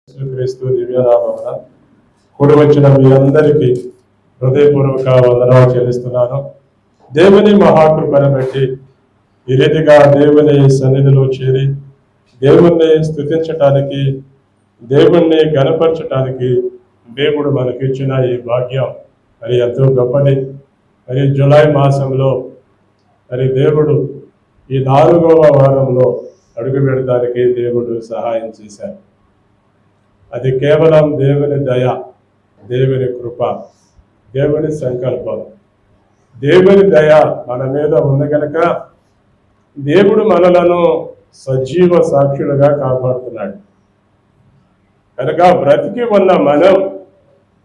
యేసుక్రీస్తు దివ్యనామమున కూడి వచ్చిన మీ అందరికీ హృదయపూర్వక వందనాలు చెల్లిస్తున్నాను. దేవుని మహాకృపను బట్టి ఈ రీతిగా దేవుని సన్నిధిలో చేరి దేవుణ్ణి స్తుతించటానికి, దేవుణ్ణి గణపరచటానికి దేవుడు మనకిచ్చిన ఈ భాగ్యం మరి ఎంతో గొప్పది. మరి జూలై మాసంలో మరి దేవుడు ఈ 4వ వారంలో అడుగు పెడతానికి దేవుడు సహాయం చేశారు. అది కేవలం దేవుని దయ, దేవుని కృప, దేవుని సంకల్పం. దేవుని దయ మన మీద ఉంది కనుక దేవుడు మనలను సజీవ సాక్షులుగా కాపాడుతున్నాడు. కనుక బ్రతికి ఉన్న మనం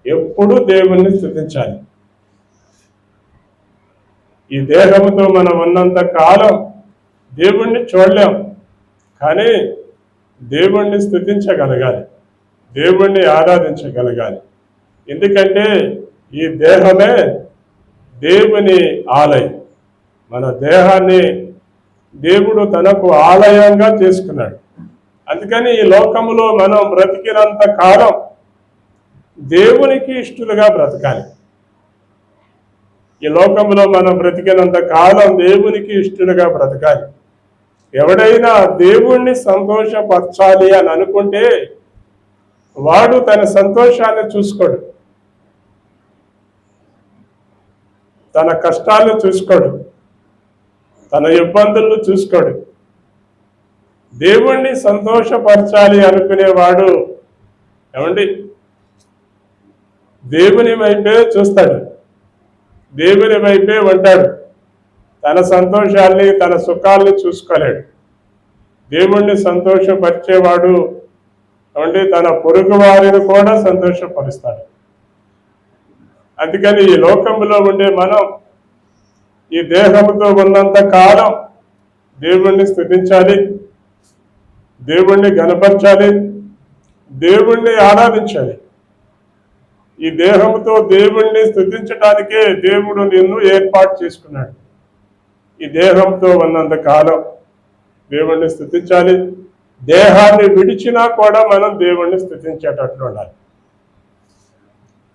ఎప్పుడూ దేవుణ్ణి స్తుతించాలి. ఈ దేహంతో మనం ఉన్నంత కాలం దేవుణ్ణి చూడలేం, కానీ దేవుణ్ణి స్తుతించగలగాలి, దేవుణ్ణి ఆరాధించగలగాలి. ఎందుకంటే ఈ దేహమే దేవుని ఆలయం. మన దేహాన్ని దేవుడు తనకు ఆలయంగా చేసుకున్నాడు. అందుకని ఈ లోకములో మనం బ్రతికినంత కాలం దేవునికి ఇష్టలుగా బ్రతకాలి. ఈ లోకంలో మనం బ్రతికినంత కాలం దేవునికి ఇష్టలుగా బ్రతకాలి. ఎవడైనా దేవుణ్ణి సంతోషపరచాలి అని అనుకుంటే వాడు తన సంతోషాన్ని చూసుకోడు, తన కష్టాలను చూసుకోడు, తన ఇబ్బందులను చూసుకోడు. దేవుణ్ణి సంతోషపరచాలి అనుకునేవాడు ఏమండి దేవుని వైపే చూస్తాడు, దేవుని వైపే ఉంటాడు. తన సంతోషాల్ని, తన సుఖాల్ని చూసుకోలేడు. దేవుణ్ణి సంతోషపరిచేవాడు అంటే తన పొరుగు వారిని కూడా సంతోషపరుస్తాడు. అందుకని ఈ లోకంలో ఉండే మనం ఈ దేహంతో ఉన్నంత కాలం దేవుణ్ణి స్తుతించాలి, దేవుణ్ణి గణపరచాలి, దేవుణ్ణి ఆరాధించాలి. ఈ దేహంతో దేవుణ్ణి స్తుతించడానికే దేవుడు నిన్ను ఏర్పాటు చేసుకున్నాడు. ఈ దేహంతో ఉన్నంత కాలం దేవుణ్ణి స్తుతించాలి. దేహాన్ని విడిచినా కూడా మనం దేవుణ్ణి స్తుతించేటట్లు ఉండాలి.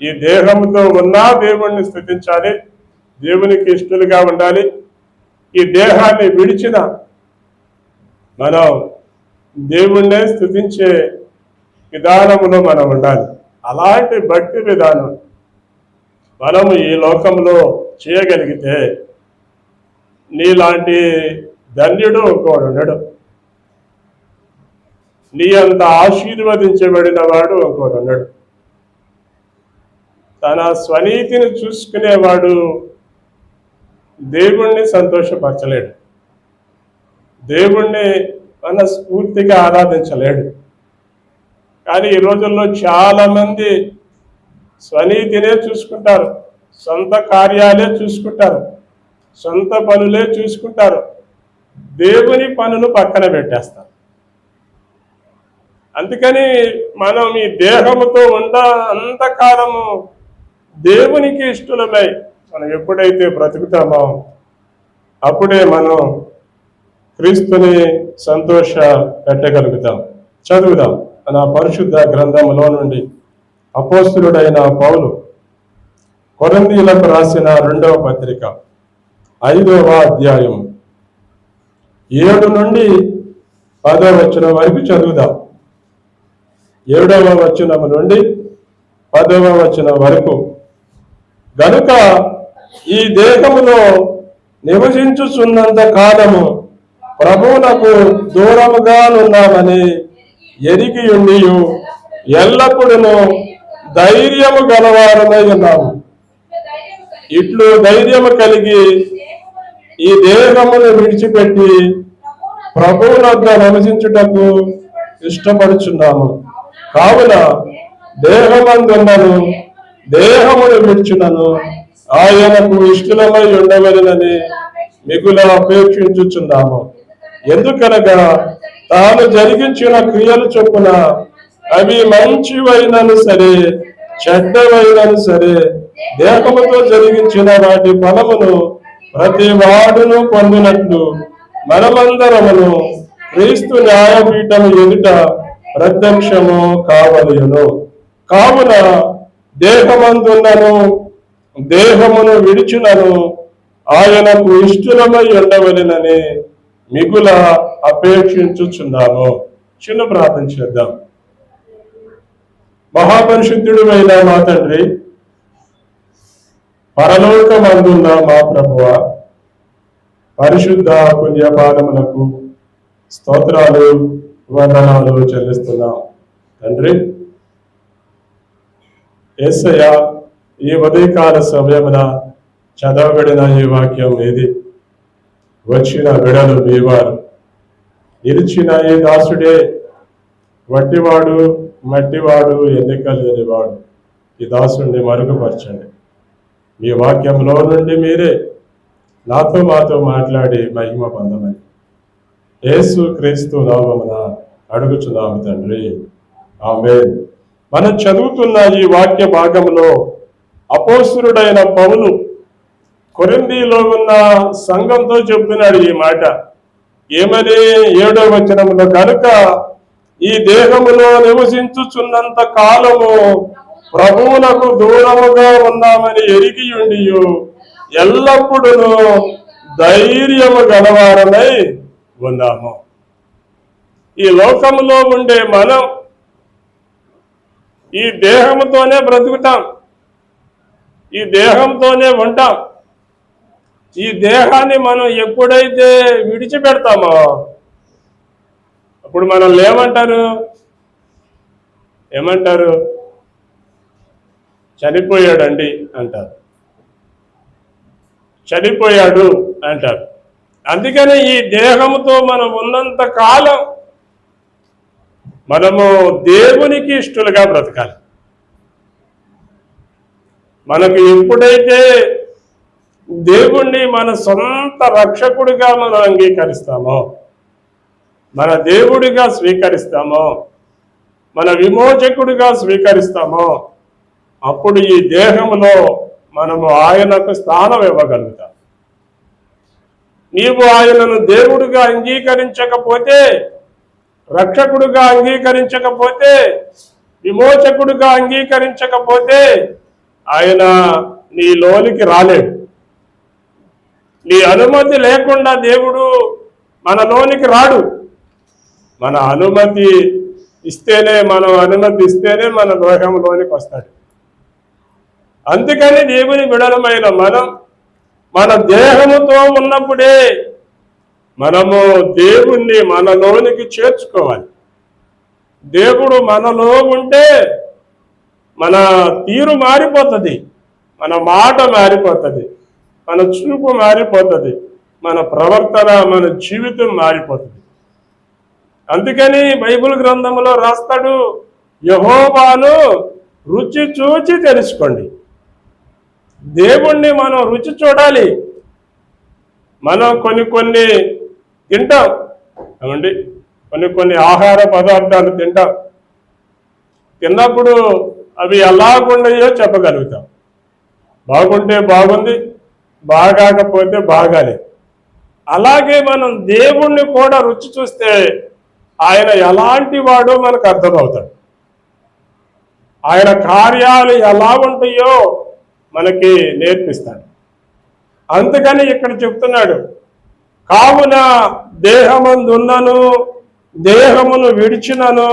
ఈ దేహంతో ఉన్నా దేవుణ్ణి స్తుతించాలి, దేవునికి ఇష్టలుగా ఉండాలి. ఈ దేహాన్ని విడిచిన మనం దేవుణ్ణే స్తుతించే విధానంలో మనం ఉండాలి. అలాంటి భక్తి విధానం మనము ఈ లోకంలో చేయగలిగితే నీలాంటి ధన్యుడు ఇంకోడు ఉండడు, నీ అంత ఆశీర్వదించబడిన వాడు ఇంకోడు ఉన్నాడు. తన స్వనీతిని చూసుకునేవాడు దేవుణ్ణి సంతోషపరచలేడు, దేవుణ్ణి మనస్ఫూర్తిగా ఆరాధించలేడు. కానీ ఈ రోజుల్లో చాలామంది స్వనీతినే చూసుకుంటారు, సొంత కార్యాలే చూసుకుంటారు, సొంత పనులే చూసుకుంటారు, దేవుని పనులు పక్కన పెట్టేస్తారు. అందుకని మనం ఈ దేహముతో అంతకాలము దేవునికి ఇష్టలమై మనం ఎప్పుడైతే బ్రతుకుతామో అప్పుడే మనం క్రీస్తుని సంతోష పెట్టగలుగుతాం. చదువుదాం మన పరిశుద్ధ గ్రంథములో నుండి అపోస్తలుడైన పౌలు కొరింథీయులకు రాసిన 2వ పత్రిక 5వ అధ్యాయం 7 నుండి 10వ వచనం వరకు చదువుదాం. 7వ వచనం నుండి 10వ వచనం వరకు. గనుక ఈ దేహములో నివసించుచున్నంత కాలము ప్రభువునకు దూరముగా ఉన్నామని ఎరిగి ఉండి ఎల్లప్పుడూ ధైర్యము గలవారమై ఉన్నాము. ఇట్లు ధైర్యము కలిగి ఈ దేహమును విడిచిపెట్టి ప్రభువునొద్ద నివసించుటకు ఇష్టపడుచున్నాము. కావున దేహమందున్నను దేహమును విడిచునను ఆయనకు ఇష్టలమై ఉండవలెనని మిగుల అపేక్షించుచున్నాము. ఎందుకనగా తాను జరిగించిన క్రియలు చొప్పున అవి మంచివైనను సరే చెడ్డవైనను సరే దేహముతో జరిగించిన వాటి ఫలమును ప్రతి వాడును పొందినట్లు మనమందరమును క్రీస్తు న్యాయపీఠము ఎదుట ప్రత్యక్షము కావలయును. కావున దేహమందున్నను దేహమును విడిచినను ఆయనకు ఇష్టమై ఉండవలెనని మిగుల అపేక్షించుచున్నాము. చిన్న ప్రార్థన చేద్దాం. మహాపరిశుద్ధుడు అయిన మా తండ్రి, పరలోకమందున్న మా ప్రభువ, పరిశుద్ధ పుణ్యపాదములకు స్తోత్రాలు వందనాలు చెల్లిస్తున్నాం. తండ్రి యేసయ్య, ఈ ఉదయకాల సమయమున చదవబడిన ఈ వాక్యం ఏది? వచ్చిన విడలు మీవారు, నిలిచిన ఈ దాసుడే వట్టివాడు మట్టివాడు ఎన్నిక లేనివాడు. ఈ దాసుడిని మరుగుపరచండి. మీ వాక్యంలో నుండి మీరే నాతో మాతో మాట్లాడి మహిమ పొందమని యేసు క్రీస్తు నామమున అడుగుచున్నాము తండ్రి, ఆమేన్. మనం చదువుతున్న ఈ వాక్య భాగంలో అపోస్తలుడైన పౌలు కొరింథీలో ఉన్న సంఘంతో చెప్తున్నాడు ఈ మాట. ఏమని? 7వ వచనంలో, కనుక ఈ దేహములో నివసించుచున్నంత కాలము ప్రభువునకు దూరముగా ఉన్నామని ఎరిగియుండి ఎల్లప్పుడూ ధైర్యము గలవారమై ఉన్నాము. ఈ లోకములో ఉండే మనం ఈ దేహంతోనే బ్రతుకుతాం, ఈ దేహంతోనే ఉంటాం. ఈ దేహాన్ని మనం ఎప్పుడైతే విడిచిపెడతామో అప్పుడు మనం ఏమంటారు? చనిపోయాడండి అంటారు, చనిపోయాడు అంటారు. అందుకని ఈ దేహంతో మనం ఉన్నంత కాలం మనము దేవునికి ఇష్టలుగా బ్రతకాలి. మనకు ఎప్పుడైతే దేవుణ్ణి మన సొంత రక్షకుడిగా మనం అంగీకరిస్తామో, మన దేవుడిగా స్వీకరిస్తామో, మన విమోచకుడిగా స్వీకరిస్తామో, అప్పుడు ఈ దేహంలో మనము ఆయనకు స్థానం ఇవ్వగలుగుతాం. నీవు ఆయనను దేవుడిగా అంగీకరించకపోతే, రక్షకుడిగా అంగీకరించకపోతే, విమోచకుడిగా అంగీకరించకపోతే ఆయన నీ లోనికి రాలేడు. నీ అనుమతి లేకుండా దేవుడు మనలోనికి రాడు. మన అనుమతి ఇస్తేనే, మన దేహంలోనికి వస్తాడు. అందుకని దేవుని బిడలమైన మనం మన దేహముతో ఉన్నప్పుడే మనము దేవుణ్ణి మనలోనికి చేర్చుకోవాలి. దేవుడు మనలో ఉంటే మన తీరు మారిపోతుంది, మన మాట మారిపోతుంది, మన చూపు మారిపోతుంది, మన ప్రవర్తన, మన జీవితం మారిపోతుంది. అందుకని బైబిల్ గ్రంథంలో రాస్తాడు, యెహోవాను రుచి చూచి తెలుసుకోండి. దేవుణ్ణి మనం రుచి చూడాలి. మనం కొన్ని తింటాం ఏమండి, కొన్ని ఆహార పదార్థాలు తింటాం. తిన్నప్పుడు అవి ఎలాగున్నాయో చెప్పగలుగుతాం. బాగుంటే బాగుంది, బాగాకపోతే బాగాలేదు. అలాగే మనం దేవుణ్ణి కూడా రుచి చూస్తే ఆయన ఎలాంటి వాడో మనకు అర్థమవుతాడు. ఆయన కార్యాలు ఎలా ఉంటాయో మనకి నేర్పిస్తాడు. అందుకని ఇక్కడ చెప్తున్నాడు, కావున దేహమందున్నను దేహమును విడిచినను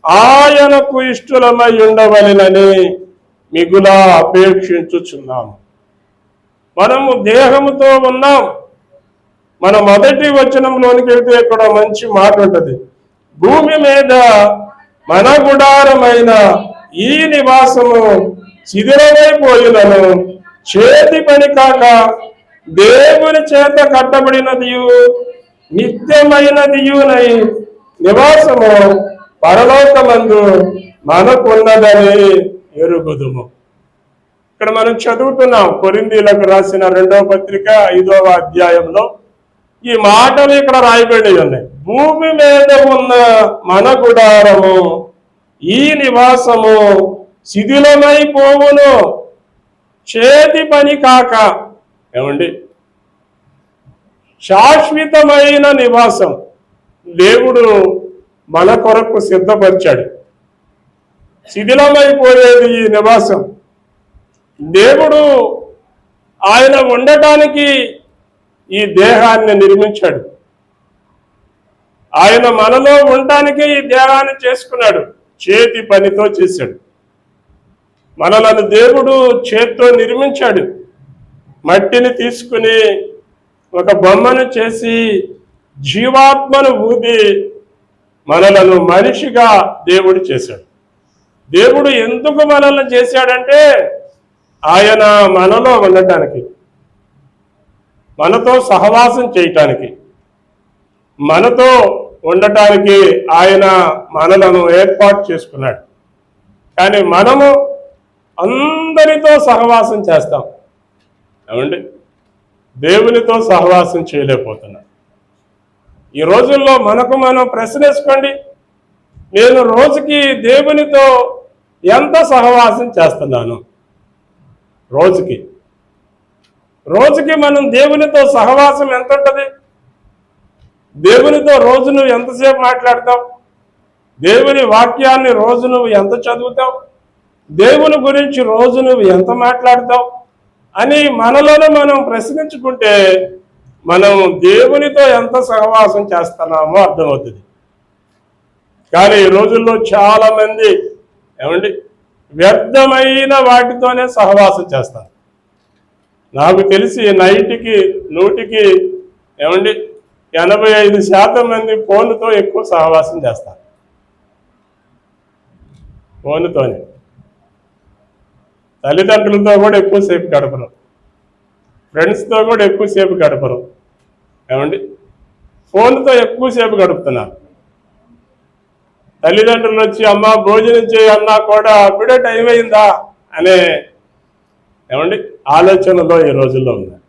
ఆయనకు ఇష్టలమై ఉండవలెనని మిగులా అపేక్షించుచున్నాము. మనము దేహముతో ఉన్నాం. మన మొదటి వచనంలోనికి వెళ్తే ఇక్కడ మంచి మాట ఉంటుంది. భూమి మీద మన గుడారమైన ఈ నివాసము శిథిలమైపోయినను చేతి పని కాక దేవుని చేత కట్టబడినదియు నిత్యమైనదియునై నివాసము పరలోకమందు మనకున్నదని ఎరుగుదుము. ఇక్కడ మనం చదువుతున్నాం కొరింథీలకు రాసిన 2వ పత్రిక 5వ అధ్యాయంలో ఈ మాటలు ఇక్కడ రాయబడి ఉన్నాయి. భూమి మీద ఉన్న మన గుడారము ఈ నివాసము శిథిలమైపోవును చేతి పని కాక. ఏమండి, శాశ్వతమైన నివాసం దేవుడు మన కొరకు సిద్ధపరిచాడు. శిథిలమైపోయేది ఈ నివాసం. దేవుడు ఆయన ఉండటానికి ఈ దేహాన్ని నిర్మించాడు. ఆయన మనలో ఉండటానికి ఈ దేహాన్ని చేసుకున్నాడు. చేతి పనితో చేశాడు. మనలను దేవుడు చేత్తో నిర్మించాడు. మట్టిని తీసుకుని ఒక బొమ్మను చేసి జీవాత్మను ఊది మనలను మనిషిగా దేవుడు చేశాడు. దేవుడు ఎందుకు మనల్ని చేశాడంటే ఆయన మనలో ఉండటానికి, మనతో సహవాసం చేయటానికి, మనతో ఉండటానికి ఆయన మనలను ఏర్పాటు చేసుకున్నాడు. కానీ మనము అందరితో సహవాసం చేస్తాం, ఏమండి? దేవునితో సహవాసం చేయలేకపోతున్నాం. ఈ రోజుల్లో మనకు మనం ప్రశ్నేసుకోండి, నేను రోజుకి దేవునితో ఎంత సహవాసం చేస్తున్నాను? రోజుకి మనం దేవునితో సహవాసం ఎంత ఉంటుంది? దేవునితో రోజు నువ్వు ఎంతసేపు మాట్లాడతావు? దేవుని వాక్యాన్ని రోజు నువ్వు ఎంత చదువుతావు? దేవుని గురించి రోజు నువ్వు ఎంత మాట్లాడతావు అని మనలోనే మనం ప్రశ్నించుకుంటే మనం దేవునితో ఎంత సహవాసం చేస్తున్నామో అర్థమవుతుంది. కానీ ఈ రోజుల్లో చాలా మంది ఏమండి వ్యర్థమైన వాటితోనే సహవాసం చేస్తారు. నాకు తెలిసి 100కి ఏమండి 85% మంది ఫోన్తో ఎక్కువ సహవాసం చేస్తారు. ఫోన్తోనే తల్లిదండ్రులతో కూడా ఎక్కువసేపు గడపరు, ఫ్రెండ్స్తో కూడా ఎక్కువసేపు గడపరు, ఏమండి ఫోన్తో ఎక్కువసేపు గడుపుతున్నారు. తల్లిదండ్రులు వచ్చి అమ్మ భోజనం చేయన్నా కూడా అప్పుడే టైం అయిందా అనే ఏమండి ఆలోచనలో ఈ రోజుల్లో ఉన్నారు.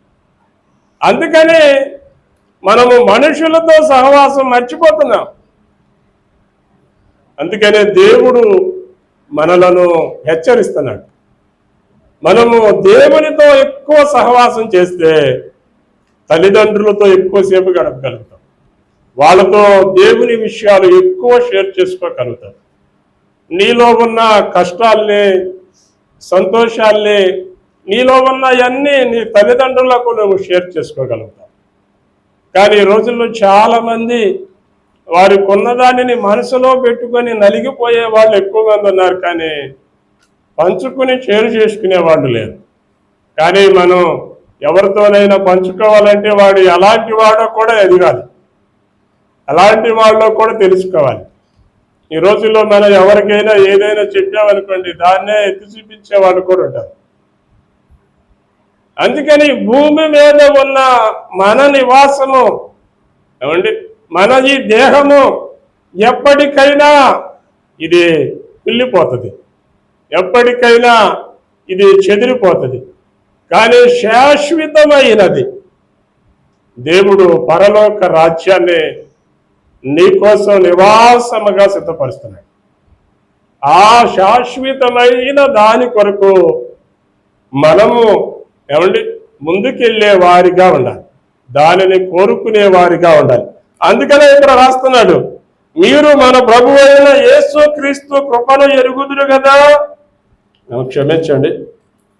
అందుకని మనము మనుషులతో సహవాసం మర్చిపోతున్నాం. అందుకనే దేవుడు మనలను హెచ్చరిస్తున్నాడు. మనము దేవునితో ఎక్కువ సహవాసం చేస్తే తల్లిదండ్రులతో ఎక్కువసేపు గడపగలుగుతాం, వాళ్ళతో దేవుని విషయాలు ఎక్కువ షేర్ చేసుకోగలుగుతాం. నీలో ఉన్న కష్టాల్ని, సంతోషాల్ని, నీలో ఉన్నవన్నీ నీ తల్లిదండ్రులకు నువ్వు షేర్ చేసుకోగలుగుతావు. కానీ ఈ రోజుల్లో చాలామంది వారికి ఉన్నదానిని మనసులో పెట్టుకొని నలిగిపోయే వాళ్ళు ఎక్కువ మంది ఉన్నారు, కానీ పంచుకుని షేర్ చేసుకునే వాళ్ళు లేరు. కానీ మనం ఎవరితోనైనా పంచుకోవాలంటే వాడు ఎలాంటి వాడో కూడా ఎదగాలి, అలాంటి వాళ్ళలో కూడా తెలుసుకోవాలి. ఈ రోజుల్లో మనం ఎవరికైనా ఏదైనా చెప్పామనుకోండి దాన్నే ఎత్తి చూపించే వాళ్ళు కూడా ఉంటారు. అందుకని భూమి మీద ఉన్న మన నివాసము ఏమండి మన ఈ దేహము ఎప్పటికైనా ఇది కుళ్ళిపోతుంది, ఎప్పటికైనా ఇది చెదిరిపోతుంది. కానీ శాశ్వతమైనది దేవుడు పరలోక రాజ్యాన్ని నీకోసం నివాసముగా సిద్ధపరుస్తున్నాడు. ఆ శాశ్వతమైన దాని కొరకు మనము ఏమండి ముందుకెళ్ళే వారిగా ఉండాలి, దానిని కోరుకునే వారిగా ఉండాలి. అందుకనే ఇక్కడ రాస్తున్నాడు, మీరు మన ప్రభు అయిన యేసు క్రీస్తు కృపను ఎరుగుదురు కదా. క్షమించండి,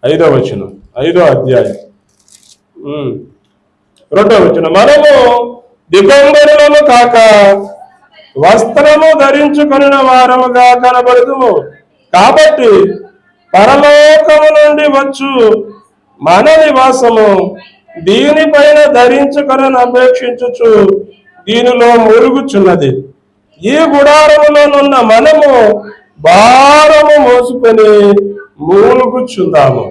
5వ వచనం, 5వ అధ్యాయం 2వ వచనం. మనము దిగంబరులము కాక వస్త్రము ధరించుకొనిన వారముగా కనబడుదుము. కాబట్టి పరలోకము నుండి వచ్చు మన నివాసము దీనిపైన ధరించుకొనని అపేక్షించుచు దీనిలో మురుగుచున్నది. ఈ గుడారములోనున్న మనము భారము మోసుకొని మూలుగుచుందాము.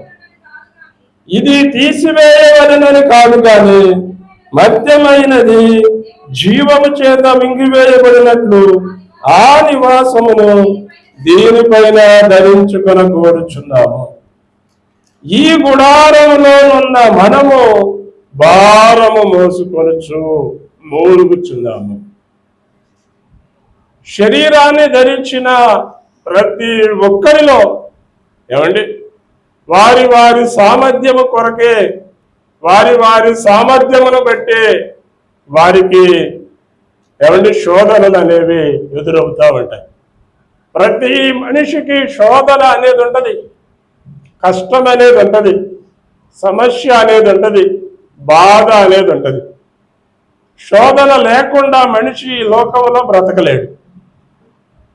ఇది తీసివేయవలనని కాదు కానీ మధ్యమైనది జీవము చేత మింగివేయబడినట్లు ఆ నివాసమును దీనిపైన ధరించుకొన కోరుచున్నాము. ఈ గుడారములో ఉన్న మనము భారము మోసుకొనుచు మూలుగుచున్నాము. శరీరాన్ని ధరించిన ప్రతి ఒక్కరిలో ఏమండి వారి వారి సామర్థ్యము కొరకే, వారి వారి సామర్థ్యమును బట్టి వారికి శోధనలు అనేవి ఎదురవుతూ ఉంటాయి. ప్రతి మనిషికి శోధన అనేది ఉంటుంది, కష్టం అనేది ఉంటుంది, సమస్య అనేది ఉంటుంది, బాధ అనేది ఉంటుంది. శోధన లేకుండా మనిషి ఈ లోకంలో బ్రతకలేడు,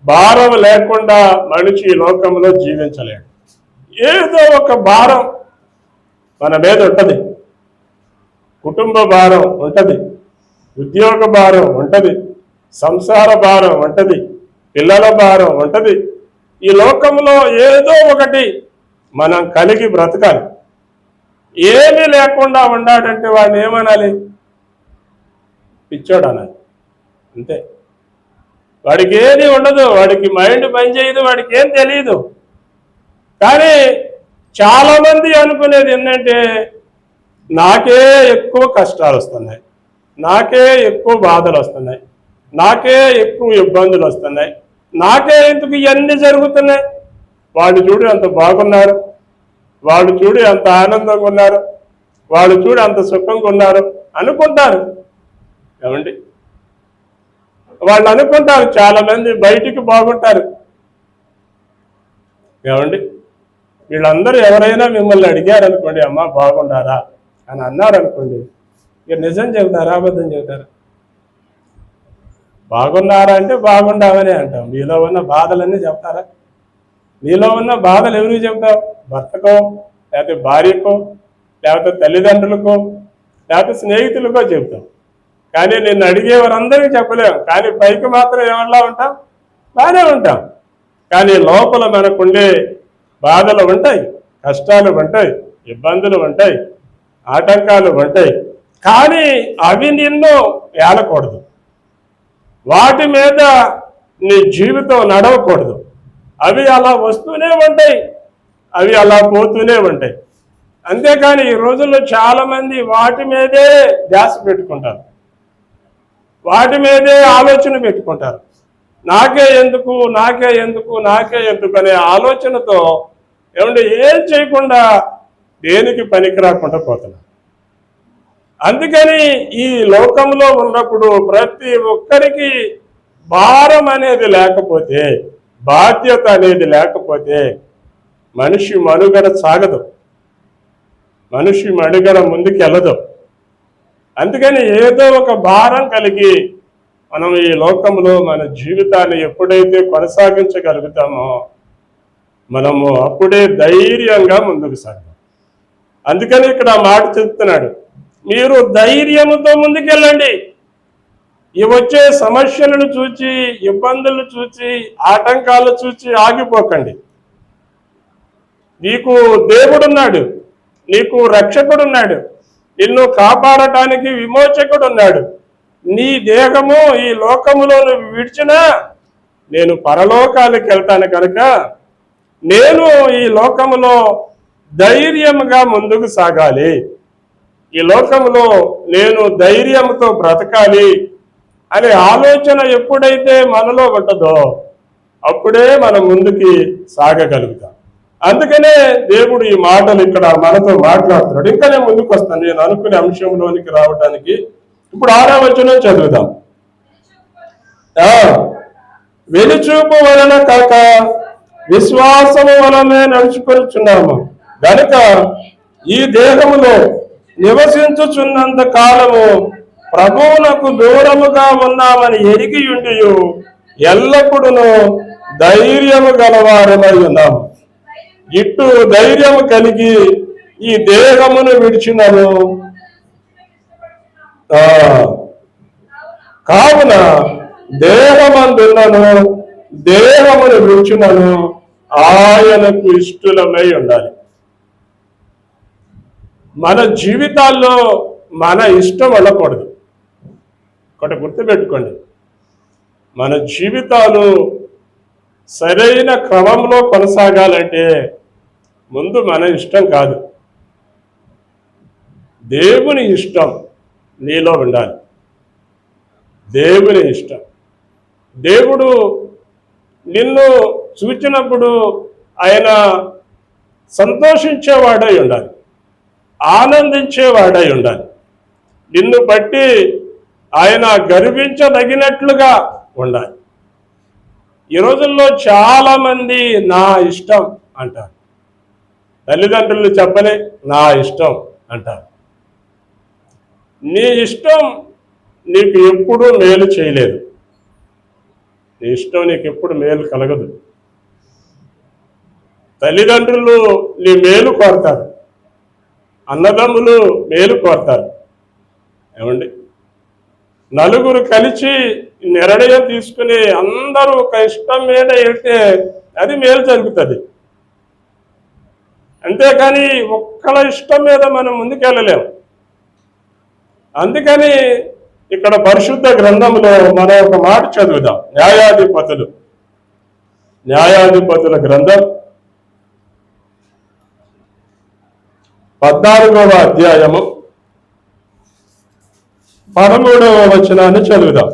భారం లేకుండా మనిషి ఈ లోకంలో జీవించలేడు. ఏదో ఒక భారం మన మీద ఉంటుంది. కుటుంబ భారం ఉంటుంది, ఉద్యోగ భారం ఉంటుంది, సంసార భారం ఉంటుంది, పిల్లల భారం ఉంటుంది. ఈ లోకంలో ఏదో ఒకటి మనం కలిగి బ్రతకాలి. ఏమీ లేకుండా ఉన్నాడంటే వాడిని ఏమనాలి? పిచ్చోడు అనాలి, అంతే. వాడికి ఏది ఉండదు, వాడికి మైండ్ పనిచేయదు, వాడికి ఏం తెలియదు. కానీ చాలామంది అనుకునేది ఏంటంటే నాకే ఎక్కువ కష్టాలు వస్తున్నాయి, నాకే ఎక్కువ బాధలు వస్తున్నాయి, నాకే ఎక్కువ ఇబ్బందులు వస్తున్నాయి, నాకే ఎందుకు ఇవన్నీ జరుగుతున్నాయి, వాళ్ళు చూడు ఎంత బాగున్నారు, వాళ్ళు చూడు ఎంత ఆనందంగా ఉన్నారు, వాళ్ళు చూడు అంత సుఖంగా ఉన్నారు అనుకుంటారు. ఏమండి, వాళ్ళు అనుకుంటారు. చాలామంది బయటికి బాగుంటారు. ఏమండి, వీళ్ళందరూ ఎవరైనా మిమ్మల్ని అడిగారనుకోండి, అమ్మ బాగుండారా అని అన్నారనుకోండి, ఇక నిజం చెబుతారా అబద్ధం చెబుతారా? బాగున్నారా అంటే బాగుండావని అంటాం. మీలో ఉన్న బాధలన్నీ చెప్తారా? మీలో ఉన్న బాధలు ఎవరికి చెప్తావు? భర్తకో, లేకపోతే భార్యకో, లేకపోతే తల్లిదండ్రులకో, లేకపోతే స్నేహితులకో చెప్తాం. కానీ నిన్ను అడిగేవారందరికీ చెప్పలేము. కానీ పైకి మాత్రం ఏమన్నా ఉంటాం, బాగానే ఉంటాం. కానీ లోపల మనకుండే బాధలు ఉంటాయి, కష్టాలు ఉంటాయి, ఇబ్బందులు ఉంటాయి, ఆటంకాలు ఉంటాయి. కానీ అవి నిన్ను ఏలకూడదు, వాటి మీద నీ జీవితం నడవకూడదు. అవి అలా వస్తూనే ఉంటాయి, అవి అలా పోతూనే ఉంటాయి. అంతేకాని ఈ రోజుల్లో చాలామంది వాటి మీదే ధ్యాస పెట్టుకుంటారు, వాటి మీదే ఆలోచన పెట్టుకుంటారు. నాకే ఎందుకు, నాకే ఎందుకు, నాకే ఎందుకు అనే ఆలోచనతో ఏమంటే ఏం చేయకుండా దేనికి పనికి రాకుండా పోతున్నారు. అందుకని ఈ లోకంలో ఉన్నప్పుడు ప్రతి ఒక్కరికి భారం అనేది లేకపోతే, బాధ్యత అనేది లేకపోతే మనిషి మనుగడ సాగదు, మనిషి మనుగడ ముందుకు వెళ్ళదు. అందుకని ఏదో ఒక భారం కలిగి మనం ఈ లోకంలో మన జీవితాన్ని ఎప్పుడైతే కొనసాగించగలుగుతామో మనము అప్పుడే ధైర్యంగా ముందుకు సాగుతాం. అందుకని ఇక్కడ మాట చెప్తున్నాడు, మీరు ధైర్యముతో ముందుకెళ్ళండి. ఈ వచ్చే సమస్యలను చూచి, ఇబ్బందులను చూచి, ఆటంకాలు చూచి ఆగిపోకండి. నీకు దేవుడున్నాడు, నీకు రక్షకుడున్నాడు, నిన్ను కాపాడటానికి విమోచకుడు ఉన్నాడు. నీ దేహము ఈ లోకములో నువ్వు విడిచినా నేను పరలోకానికి వెళ్తాను కనుక నేను ఈ లోకములో ధైర్యంగా ముందుకు సాగాలి, ఈ లోకంలో నేను ధైర్యంతో బ్రతకాలి అనే ఆలోచన ఎప్పుడైతే మనలో ఉంటుందో అప్పుడే మనం ముందుకి సాగగలుగుతాం. అందుకనే దేవుడు ఈ మాటలు ఇక్కడ మనతో మాట్లాడుతున్నాడు. ఇంకా నేను ముందుకు వస్తాను, నేను అనుకునే అంశంలోనికి రావడానికి. ఇప్పుడు 6వ వచనం చదువుదాం. వెలుచూపు వలన కాక విశ్వాసము వలనే నడుచుకొనిచున్నాము గనుక ఈ దేహములో నివసించుచున్నంత కాలము ప్రభువునకు దూరముగా ఉన్నామని ఎరిగి ఉండియు ఎల్లప్పుడూ ధైర్యము గలవారమై ఉన్నాము. ఇట్టు ధైర్యము కలిగి ఈ దేహమును విడిచినను కావున దేహమందున్నను దేహమును విడిచినను ఆయనకు ఇష్టలమై ఉండాలి. మన జీవితాల్లో మన ఇష్టం ఉండకూడదు. ఒకటి గుర్తుపెట్టుకోండి, మన జీవితాలు సరైన క్రమంలో కొనసాగాలంటే ముందు మన ఇష్టం కాదు, దేవుని ఇష్టం నీలో ఉండాలి. దేవుని ఇష్టం. దేవుడు నిన్ను చూచినప్పుడు ఆయన సంతోషించేవాడై ఉండాలి, ఆనందించేవాడై ఉండాలి. నిన్ను బట్టి ఆయన గర్వించదగినట్లుగా ఉండాలి. ఈ రోజుల్లో చాలా మంది నా ఇష్టం అంటారు. తల్లిదండ్రులు చెప్పలే నా ఇష్టం అంటారు. నీ ఇష్టం నీకు ఎప్పుడూ మేలు చేయలేదు. నీ ఇష్టం నీకు ఎప్పుడు మేలు కలగదు. తల్లిదండ్రులు నీ మేలు కోరతారు, అన్నదమ్ములు మేలు కోరతారు. ఏమండి, నలుగురు కలిసి నిర్ణయం తీసుకుని అందరూ ఒక ఇష్టం మీద వెళ్తే అది మేలు జరుగుతుంది. అంతేకాని ఒక్కళ్ళ ఇష్టం మీద మనం ముందుకెళ్ళలేము. అందుకని ఇక్కడ పరిశుద్ధ గ్రంథంలో మనం ఒక మాట చదువుదాం. న్యాయాధిపతుల గ్రంథం 14వ అధ్యాయము 13వ వచనాన్ని చదువుదాం.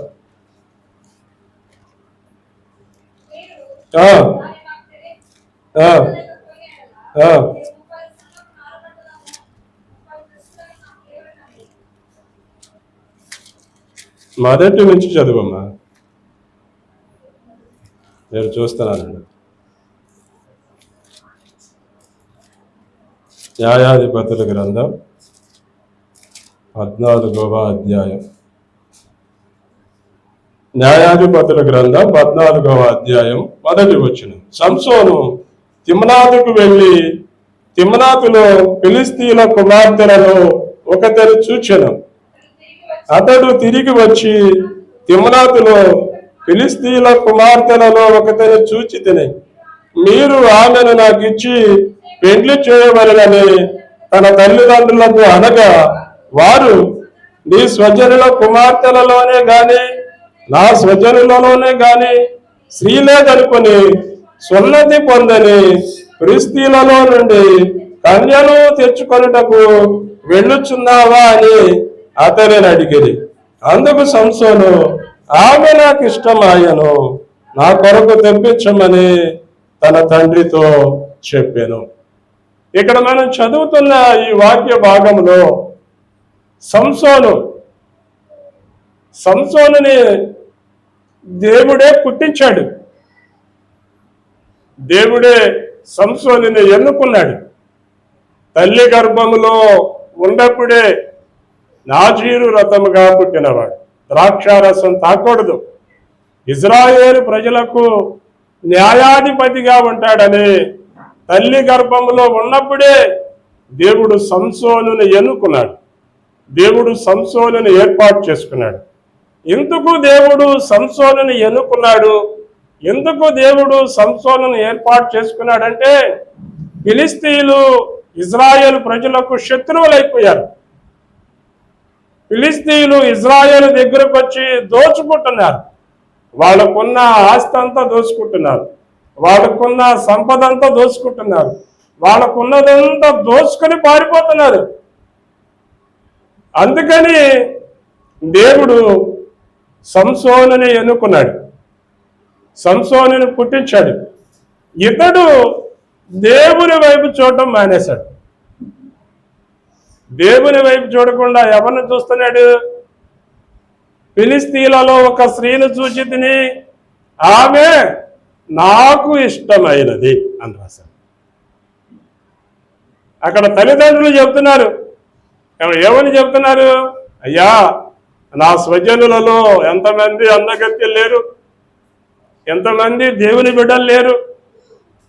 మొదటి నుంచి చదువమ్మా, నేను చూస్తున్నానండి. న్యాయాధిపతుల గ్రంథం 14వ అధ్యాయం. న్యాయాధిపతుల గ్రంథం 14వ అధ్యాయం మొదటి వచనం. సంసోను తిమ్నాతుకు వెళ్ళి తిమ్నాతులో ఫిలిష్తీయుల కుమార్తెలలో ఒకతని చూచెను. అతడు తిరిగి వచ్చి తిమ్నాతులో ఫిలిష్తీయుల కుమార్తెలలో ఒకతని చూచి తిని, మీరు ఆమెను నాకు ఇచ్చి పెండ్లి చేయవలెనని తన తల్లిదండ్రులకు అనగా, వారు నీ స్వజనుల కుమార్తెలలోనే గాని నా స్వజనులలోనే గాని స్త్రీ లేదనుకుని సున్నతి పొందని ఫిలిష్తీయులలో నుండి కన్యను తెచ్చుకొనుటకు వెళ్ళుచున్నావా అని అతనిని అడిగిరి. అందుకు సంసోను, ఆమె నాకు ఇష్టమాయను, నా కొరకు తెప్పించమని తన తండ్రితో చెప్పాను. ఇక్కడ మనం చదువుతున్న ఈ వాక్య భాగంలో సంసోనుని దేవుడే పుట్టించాడు. దేవుడే సంసోనుని ఎన్నుకున్నాడు. తల్లి గర్భములో ఉన్నప్పుడే నాజీరు రథముగా పుట్టినవాడు. ద్రాక్షారసం తాకూడదు, ఇజ్రాయేలు ప్రజలకు న్యాయాధిపతిగా ఉంటాడని తల్లి గర్భంలో ఉన్నప్పుడే దేవుడు సంసోనుని ఎన్నుకున్నాడు. దేవుడు సంసోనుని ఏర్పాటు చేసుకున్నాడు. ఎందుకు దేవుడు సంసోనుని ఎన్నుకున్నాడు? ఎందుకు దేవుడు సంసోనుని ఏర్పాటు చేసుకున్నాడంటే, ఫిలిష్తీయులు ఇజ్రాయేలు ప్రజలకు శత్రువులైపోయారు. ఫిలిష్తీయులు ఇజ్రాయేలు దగ్గరకు వచ్చి దోచుకుంటున్నారు. వాళ్ళకున్న ఆస్తి అంతా దోచుకుంటున్నారు, వాళ్ళకున్న సంపద అంతా దోచుకుంటున్నారు, వాళ్ళకున్నదంతా దోచుకొని పారిపోతున్నారు. అందుకని దేవుడు సంసోనుని ఎన్నుకున్నాడు, సంసోనుని పుట్టించాడు. ఇతడు దేవుని వైపు చూడటం మానేశాడు. దేవుని వైపు చూడకుండా ఎవరిని చూస్తున్నాడు? ఫిలిష్తీయులలో ఒక స్త్రీని చూచి తిని, ఆమె నాకు ఇష్టమైనది అని రాశాడు. అక్కడ తల్లిదండ్రులు చెప్తున్నారు, ఏమని చెప్తున్నారు? అయ్యా, నా స్వజనులలో ఎంతమంది అందగత్యులు లేరు, ఎంతమంది దేవుని బిడ్డలు లేరు,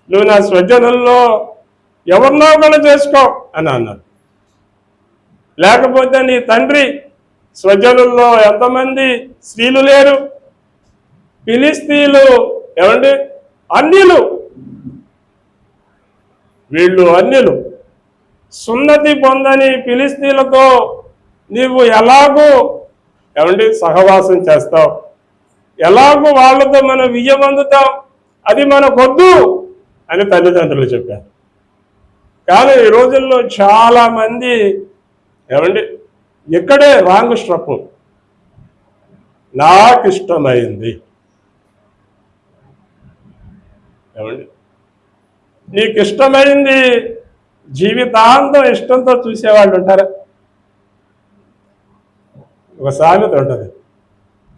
నువ్వు నా స్వజనుల్లో ఎవరినో కూడా చేసుకో అని అన్నారు. లేకపోతే నీ తండ్రి స్వజనుల్లో ఎంతమంది స్త్రీలు లేరు, ఫిలిష్తీయులు ఏమండి అన్యులు, వీళ్ళు అన్యులు, సున్నతి పొందని ఫిలిష్తీయులతో నీవు ఎలాగూ ఏమండి సహవాసం చేస్తావు, ఎలాగూ వాళ్ళతో మనం విజయం అందుతాం, అది మనకొద్దు అని తల్లిదండ్రులు చెప్పారు. కానీ ఈ రోజుల్లో చాలామంది ఏమండి ఇక్కడే రాంగ్ స్టెప్, నాకు ఇష్టమైంది. ఏమండి, నీకు ఇష్టమైంది జీవితాంతం ఇష్టంతో చూసేవాళ్ళు ఉంటారా? ఒక సామెత ఉంటుంది,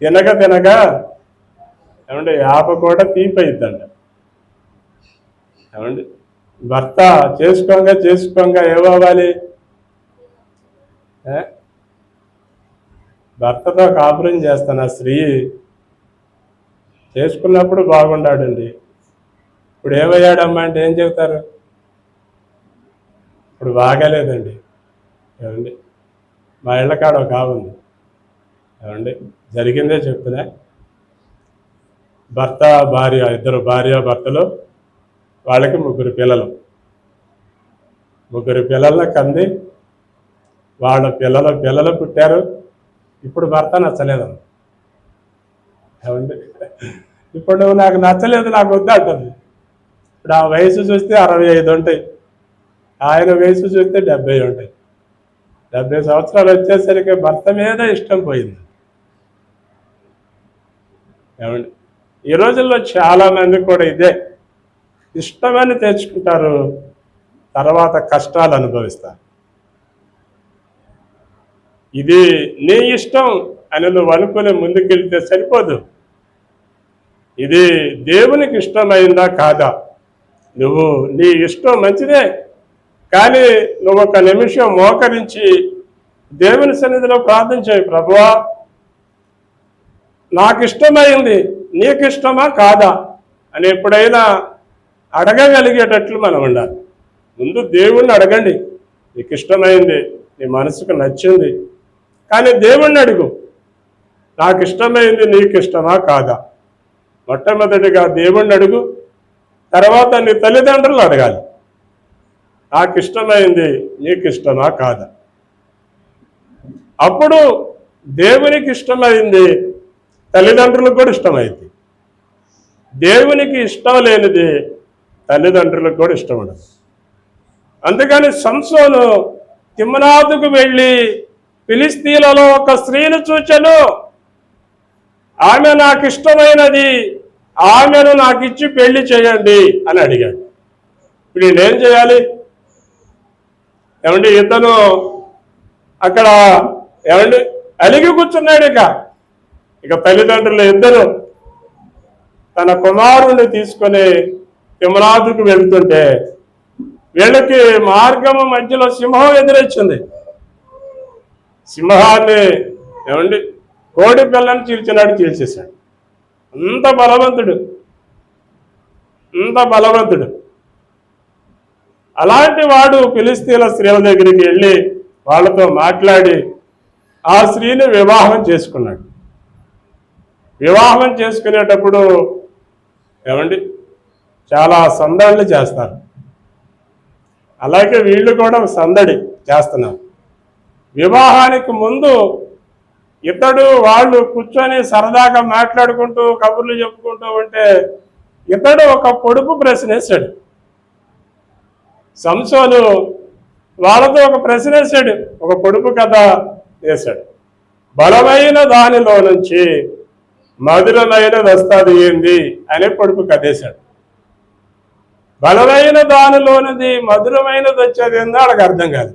తినగా తినగా ఏమంటే ఆప కూడా తీపి అయిద్దంట. ఏమండి భర్త చేసుకోగా ఏమవ్వాలి? భర్తతో కాపురం చేస్తున్న స్త్రీ చేసుకున్నప్పుడు బాగుండాడండి, ఇప్పుడు ఏమయ్యాడమ్మా అంటే ఏం చెబుతారు? ఇప్పుడు బాగాలేదండి. ఏమండి మా ఇళ్ళ కాడ ఒక ఉంది, ఏమండి జరిగిందే చెప్తున్నా. భర్త భార్య, ఇద్దరు భార్యాభర్తలు, వాళ్ళకి ముగ్గురు పిల్లలను కంది, వాళ్ళ పిల్లలు పుట్టారు. ఇప్పుడు భర్త నచ్చలేదు. ఏమండి ఇప్పుడు నువ్వు నాకు నచ్చలేదు, నాకు వద్దు అంటుంది. ఇప్పుడు ఆ వయసు చూస్తే 65 ఉంటాయి, ఆయన వయసు చూస్తే 70 ఉంటాయి. 70 సంవత్సరాలు వచ్చేసరికి భర్త మీద ఇష్టం పోయింది. ఏమండి ఈ రోజుల్లో చాలామంది కూడా ఇదే ఇష్టమని తెచ్చుకుంటారు, తర్వాత కష్టాలు అనుభవిస్తారు. ఇది నీ ఇష్టం అని నువ్వు అనుకుని ముందుకెళ్తే సరిపోదు. ఇది దేవునికి ఇష్టమైందా కాదా? నువ్వు నీ ఇష్టం మంచిదే, కానీ నువ్వు ఒక నిమిషం మోకరించి దేవుని సన్నిధిలో ప్రార్థన చేయి. ప్రభువా, నాకు ఇష్టమైంది, నీకు ఇష్టమా కాదా అని ఎప్పుడైనా అడగగలిగేటట్లు మనం ఉండాలి. ముందు దేవుణ్ణి అడగండి, నీకు ఇష్టమైంది, నీ మనసుకు నచ్చింది, కానీ దేవుణ్ణి అడుగు, నాకు ఇష్టమైంది నీకు ఇష్టమా కాదా. మొట్టమొదటిగా దేవుణ్ణి అడుగు, తర్వాత నీ తల్లిదండ్రులు అడగాలి, నాకు ఇష్టమైంది నీకు ఇష్టమా కాదా. అప్పుడు దేవునికి ఇష్టమైంది తల్లిదండ్రులకు కూడా ఇష్టమైంది. దేవునికి ఇష్టం లేనిది తల్లిదండ్రులకు కూడా ఇష్టం ఉండదు. అందుకని సంసోను తిమ్నాతుకు వెళ్ళి ఫిలిస్తీన్లలో ఒక స్త్రీని చూచెను, ఆమె నాకు ఇష్టమైనది, ఆమెను నాకు ఇచ్చి పెళ్లి చేయండి అని అడిగాడు. ఇప్పుడు నేనేం చేయాలి? ఏమండి ఇతను అక్కడ ఏమండి అలిగి కూర్చున్నాడు. ఇక తల్లిదండ్రులు ఇద్దరు తన కుమారుణ్ణి తీసుకొని తిమ్నాతుకు వెళ్తుంటే వీళ్ళకి మార్గము మధ్యలో సింహం ఎదురొచ్చింది. సింహాన్ని ఏమండి కోడి పిల్లని చీల్చినాడు, చీల్చేశాడు. అంత బలవంతుడు. అలాంటి వాడు ఫిలిస్తీన్ల స్త్రీల దగ్గరికి వెళ్ళి వాళ్ళతో మాట్లాడి ఆ స్త్రీని వివాహం చేసుకున్నాడు. వివాహం చేసుకునేటప్పుడు ఏమండి చాలా సందడులు చేస్తారు, అలాగే వీళ్ళు కూడా సందడి చేస్తున్నారు. వివాహానికి ముందు వాళ్ళు కూర్చొని సరదాగా మాట్లాడుకుంటూ కబుర్లు చెప్పుకుంటూ ఉంటే ఇతడు ఒక పొడుపు ప్రశ్న వేశాడు. సంసోను వాళ్ళతో ఒక ప్రశ్న వేశాడు, ఒక పొడుపు కథ వేశాడు. బలమైన దానిలో నుంచి మధురమైనది వస్తుంది ఏంది అనే పొడుపు కథ వేశాడు. బలమైన దానిలోనిది మధురమైనది వచ్చేది ఏందో వాళ్ళకి అర్థం కాదు.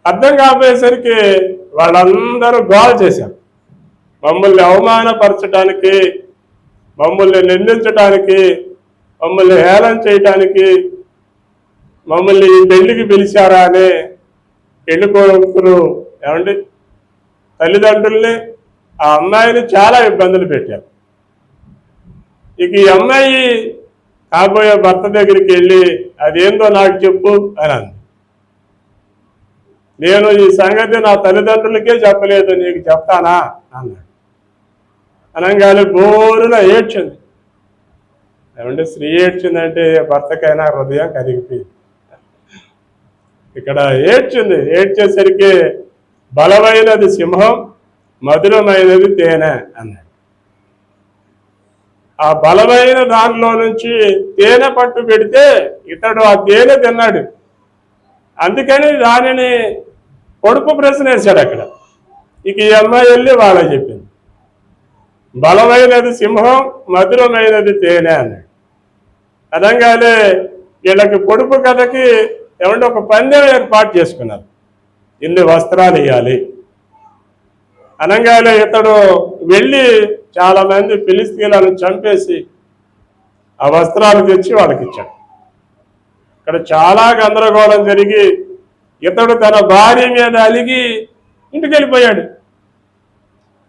అర్థం కాకపోయేసరికి వాళ్ళందరూ గోల చేశారు. మమ్మల్ని అవమానపరచడానికి, మమ్మల్ని నిందించడానికి, మమ్మల్ని హేళన చేయటానికి, మమ్మల్ని ఈ పెళ్లికి పిలిచారా అని పెళ్లి కొడుకులు ఏమండి తల్లిదండ్రుల్ని, ఆ అమ్మాయిని చాలా ఇబ్బందులు పెట్టారు. ఇక ఈ అమ్మాయి కాబోయే భర్త దగ్గరికి వెళ్ళి అదేందో నాకు చెప్పు అని అంది. నేను ఈ సంగతి నా తల్లిదండ్రులకే చెప్పలేదు, నీకు చెప్తానా అన్నాడు. అనగానే బోరున ఏడ్చింది. ఏమంటే స్త్రీ ఏడ్చిందంటే భర్తకైనా హృదయం కరిగిపోయింది. ఇక్కడ ఏడ్చేసరికి బలమైనది సింహం, మధురమైనది తేనె అన్నాడు. ఆ బలమైన దానిలో నుంచి తేనె పట్టు పెడితే ఇతడు ఆ తేనె తిన్నాడు. అందుకని దానిని పొడుపు ప్రశ్న వేశాడు అక్కడ. ఇక ఈ అమ్మాయి వెళ్ళి వాళ్ళకి చెప్పింది, బలమైనది సింహం, మధురమైనది తేనె అన్నాడు. అనగానే వీళ్ళకి పొడుపు కథకి ఏమంటే ఒక పందెం ఏర్పాటు చేసుకున్నారు, ఇన్ని వస్త్రాలు ఇవ్వాలి అనగానే ఇతడు వెళ్ళి చాలా మంది ఫిలిస్తీన్లను చంపేసి ఆ వస్త్రాలు తెచ్చి వాళ్ళకి ఇచ్చాడు. ఇక్కడ చాలా గందరగోళం జరిగి ఇతడు తన భార్య మీద అలిగి ఇంటికి వెళ్ళిపోయాడు.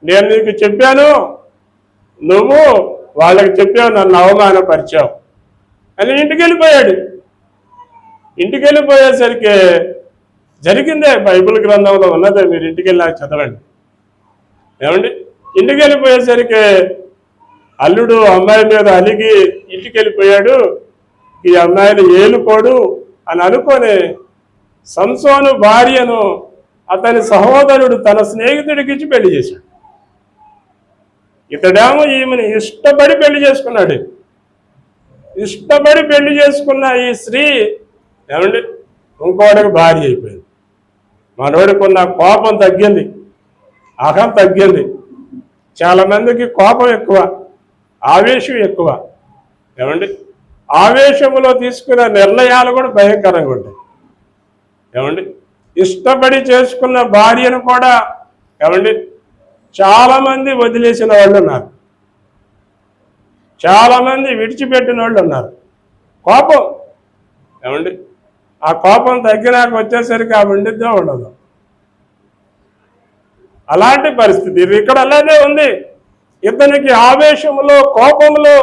నేను నీకు చెప్పాను, నువ్వు వాళ్ళకి చెప్పావు, నన్ను అవమానపరిచావు అని ఇంటికి వెళ్ళిపోయాడు. ఇంటికి వెళ్ళిపోయేసరికి జరిగిందే, బైబిల్ గ్రంథంలో ఉన్నదే, మీరు ఇంటికి వెళ్ళాక చదవండి. ఏమండి, ఇంటికి వెళ్ళిపోయేసరికి అల్లుడు అమ్మాయి మీద అలిగి ఇంటికి వెళ్ళిపోయాడు. ఈ అమ్మాయిని ఏలుకోడు అని అనుకొని సంసోను భార్యను అతని సహోదరుడు తన స్నేహితుడికి ఇచ్చి పెళ్లి చేశాడు. ఇతడేమో ఈమెను ఇష్టపడి పెళ్లి చేసుకున్నాడు. ఇష్టపడి పెళ్లి చేసుకున్న ఈ స్త్రీ ఏమండి ఇంకోటికి భార్య అయిపోయింది. మనోడికి ఉన్న కోపం తగ్గింది, అహం తగ్గింది. చాలా మందికి కోపం ఎక్కువ, ఆవేశం ఎక్కువ. ఏమండి ఆవేశంలో తీసుకునే నిర్ణయాలు కూడా భయంకరంగా ఉంటాయి. ఏమండి ఇష్టపడి చేసుకున్న భార్యను కూడా ఏమండి చాలామంది వదిలేసిన వాళ్ళు ఉన్నారు, చాలామంది విడిచిపెట్టిన వాళ్ళు ఉన్నారు. కోపం ఏమండి ఆ కోపం తగ్గినాక వచ్చేసరికి ఆ ఉండిద్దో ఉండదు. అలాంటి పరిస్థితి ఇక్కడ అలానే ఉంది. ఇతనికి ఆవేశంలో కోపంలో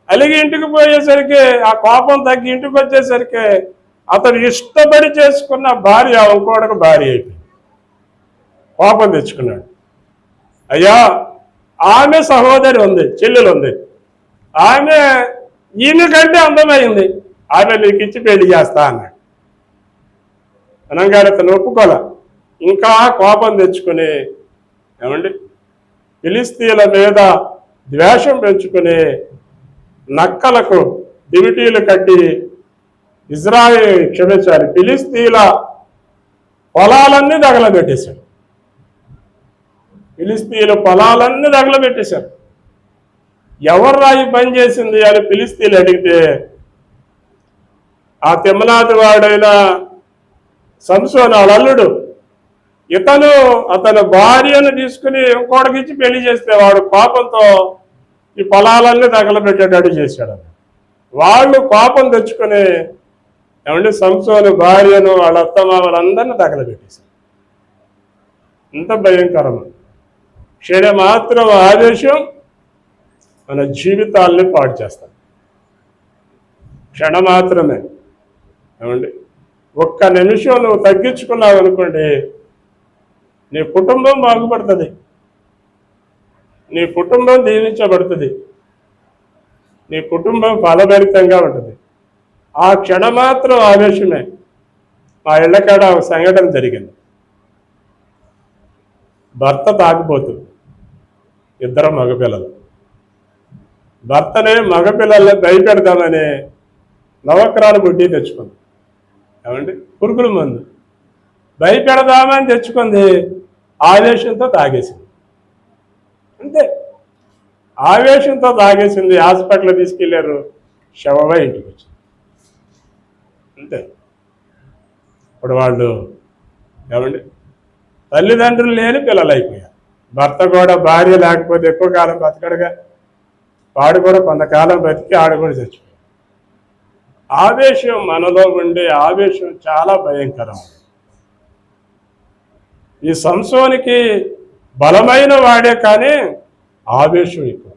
అలిగి ఇంటికి పోయేసరికి ఆ కోపం తగ్గి ఇంటికి వచ్చేసరికి అతను ఇష్టపడి చేసుకున్న భార్య ఇంకోటికి భార్య అయిపోయింది. కోపం తెచ్చుకున్నాడు. అయ్యా, ఆమె సహోదరి ఉంది, చెల్లెలు ఉంది, ఆమె ఈమె కంటే అందమైంది, ఆమె నీకు ఇచ్చి పెళ్లి చేస్తా అన్నాడు. అనగానే అతను ఒప్పుకోలే. ఇంకా కోపం తెచ్చుకుని ఏమండి ఫిలిస్తీన్ల మీద ద్వేషం పెంచుకుని నక్కలకు దివిటీలు కట్టి ఫిలిస్తీన్ల పొలాలన్నీ తగలబెట్టేశాడు. ఫిలిస్తీన్ల పొలాలన్నీ తగలబెట్టేశారు. ఎవర్రా ఈ పని చేసింది అని ఫిలిస్తీన్లు అడిగితే ఆ తిమ్మనాథి వాడైన సంసోను అల్లుడు అతని భార్యను తీసుకుని ఇంకోటికిచ్చి పెళ్లి చేస్తే వాడు కోపంతో ఈ పొలాలన్నీ తగలబెట్టేటట్టు చేశాడు. వాళ్ళు కోపం తెచ్చుకుని ఏమంటే సంసోను భార్యను వాళ్ళ అత్తమామలందరినీ తగలబెట్టేశారు. ఇంత భయంకరం. క్షణమాత్రం ఆవేశం మన జీవితాల్ని పాడు చేస్తాం. క్షణమాత్రమే ఏమండి ఒక్క నిమిషం నువ్వు తగ్గించుకున్నావు అనుకోండి, నీ కుటుంబం బాగుపడుతుంది, నీ కుటుంబం దీవించబడుతుంది, నీ కుటుంబం ఫలభరితంగా ఉంటుంది. ఆ క్షణమాత్రం ఆవేశమే. మా ఇళ్ళకాడ ఒక సంఘటన జరిగింది. భర్త తాగిపోతూ, ఇద్దరు మగపిల్లలు. భర్తనే మగపిల్లల్ని భయపెడదామని నవక్రాలు బుడ్డి తెచ్చుకుంది. ఏమండి పురుగుల మందు భయపెడదామని తెచ్చుకుంది, ఆవేశంతో తాగేసింది. అంతే, ఆవేశంతో తాగేసింది. హాస్పిటల్ తీసుకెళ్లారు, శవమై ఇంటికి వచ్చింది. అంతే. ఇప్పుడు వాళ్ళు ఏమండి తల్లిదండ్రులు లేని పిల్లలు అయిపోయారు. భర్త కూడా భార్య లేకపోతే ఎక్కువ కాలం బతకడుగా, వాడు కూడా కొంతకాలం బతికి ఆడు కూడా చచ్చిపోయాడు. ఆవేశం మనలో ఉండే ఆవేశం చాలా భయంకరం. ఈ సంసోనికి బలమైన వాడే కానీ ఆవేశం ఎక్కువ.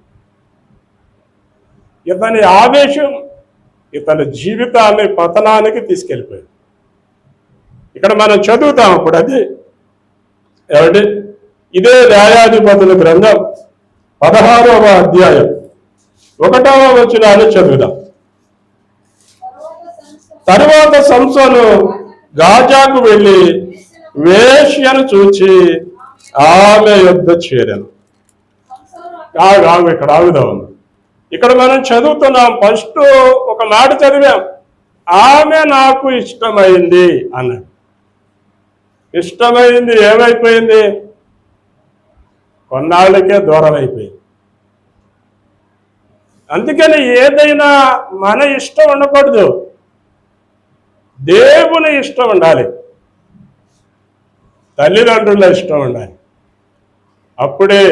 ఇతని ఆవేశం ఇతని జీవితాన్ని పతనానికి తీసుకెళ్ళిపోయింది. ఇక్కడ మనం చదువుతాం అప్పుడు అది ఏమంటే ఇదే న్యాయాధిపతుల గ్రంథం 16వ అధ్యాయం 1వ వచనాన్ని చదువుదాం. తరువాత సంసోను గాజాకు వెళ్ళి వేశ్యను చూచి ఆమె యొద్ద చేరాను. ఇక్కడ ఆగుదాం. ఇక్కడ మనం చదువుతున్నాం. ఫస్ట్ ఒక మాట చదివాం, ఆమె నాకు ఇష్టమైంది అన్నాడు. ఇష్టమైంది ఏమైపోయింది? కొన్నాళ్ళకే దూరం అయిపోయింది. అందుకని ఏదైనా మన ఇష్టం ఉండకూడదు. దేవుని ఇష్టం ఉండాలి, తల్లిదండ్రుల ఇష్టం ఉండాలి. అప్పుడే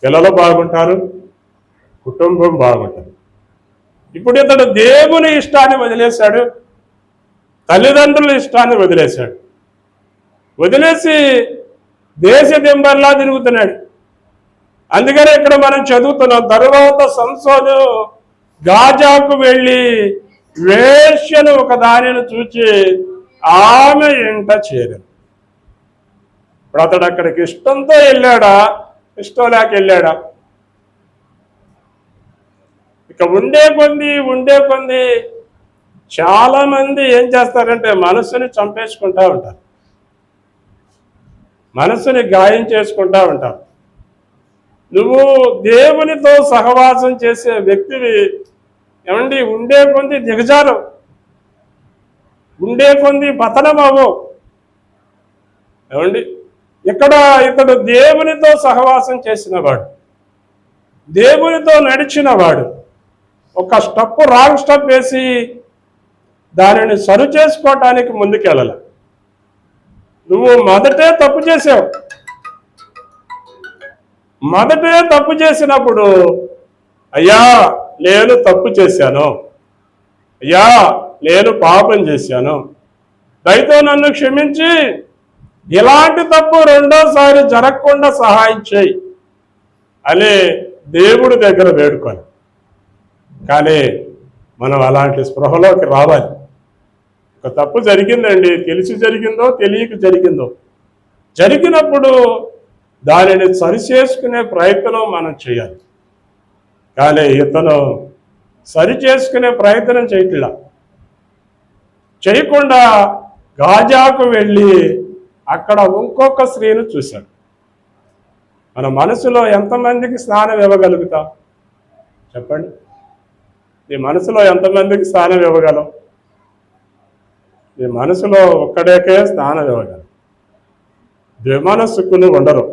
పిల్లలు బాగుంటారు, కుటుంబం బాగుంటుంది. ఇప్పుడు ఇతడు దేవుని ఇష్టాన్ని వదిలేశాడు, తల్లిదండ్రుల ఇష్టాన్ని వదిలేశాడు. వదిలేసి దేశ దింబర్లా తిరుగుతున్నాడు. అందుకనే ఇక్కడ మనం చదువుతున్నాం, తరువాత సంసోను గాజాకు వెళ్ళి వేశ్యను ఒక దానిని చూచి ఆమె ఇంట చేరాడు. ఇప్పుడు అతడు అక్కడికి ఇష్టంతో వెళ్ళాడా, ఇష్టం లేక వెళ్ళాడా? ఇక ఉండే కొంది చాలా మంది ఏం చేస్తారంటే మనసుని చంపేసుకుంటా ఉంటారు, మనసుని గాయం చేసుకుంటా ఉంటారు. నువ్వు దేవునితో సహవాసం చేసే వ్యక్తివి ఏమండి, ఉండే కొంది దిగజారు, ఉండే కొంది పతనమవు. ఏమండి, ఇక్కడ ఇతడు దేవునితో సహవాసం చేసినవాడు, దేవునితో నడిచినవాడు ఒక స్టెప్ రాంగ్ స్టెప్ వేసి దానిని సరి చేసుకోవటానికి ముందుకెళ్ళాలి. నువ్వు మొదటే తప్పు చేసావు. మొదటే తప్పు చేసినప్పుడు అయ్యా నేను తప్పు చేశాను, అయ్యా నేను పాపం చేశాను, దయతో నన్ను క్షమించి ఇలాంటి తప్పు రెండోసారి జరగకుండా సహాయం చేయి అని దేవుడి దగ్గర వేడుకోవాలి. కానీ మనం అలాంటి స్పృహలోకి రావాలి. ఒక తప్పు జరిగిందండి, తెలిసి జరిగిందో తెలియక జరిగిందో, జరిగినప్పుడు దానిని సరిచేసుకునే ప్రయత్నం మనం చేయాలి. కానీ ఇతను సరి చేసుకునే ప్రయత్నం చేయకుండా గాజాకు వెళ్ళి అక్కడ ఇంకొక స్త్రీని చూశాడు. మన మనసులో ఎంతమందికి స్నానం ఇవ్వగలుగుతాం చెప్పండి? నీ మనసులో ఎంతమందికి స్నానం ఇవ్వగలం? నీ మనసులో ఒక్కడేకే స్నానం ఇవ్వగలం. ద్విమనస్సుకులు ఉండరు.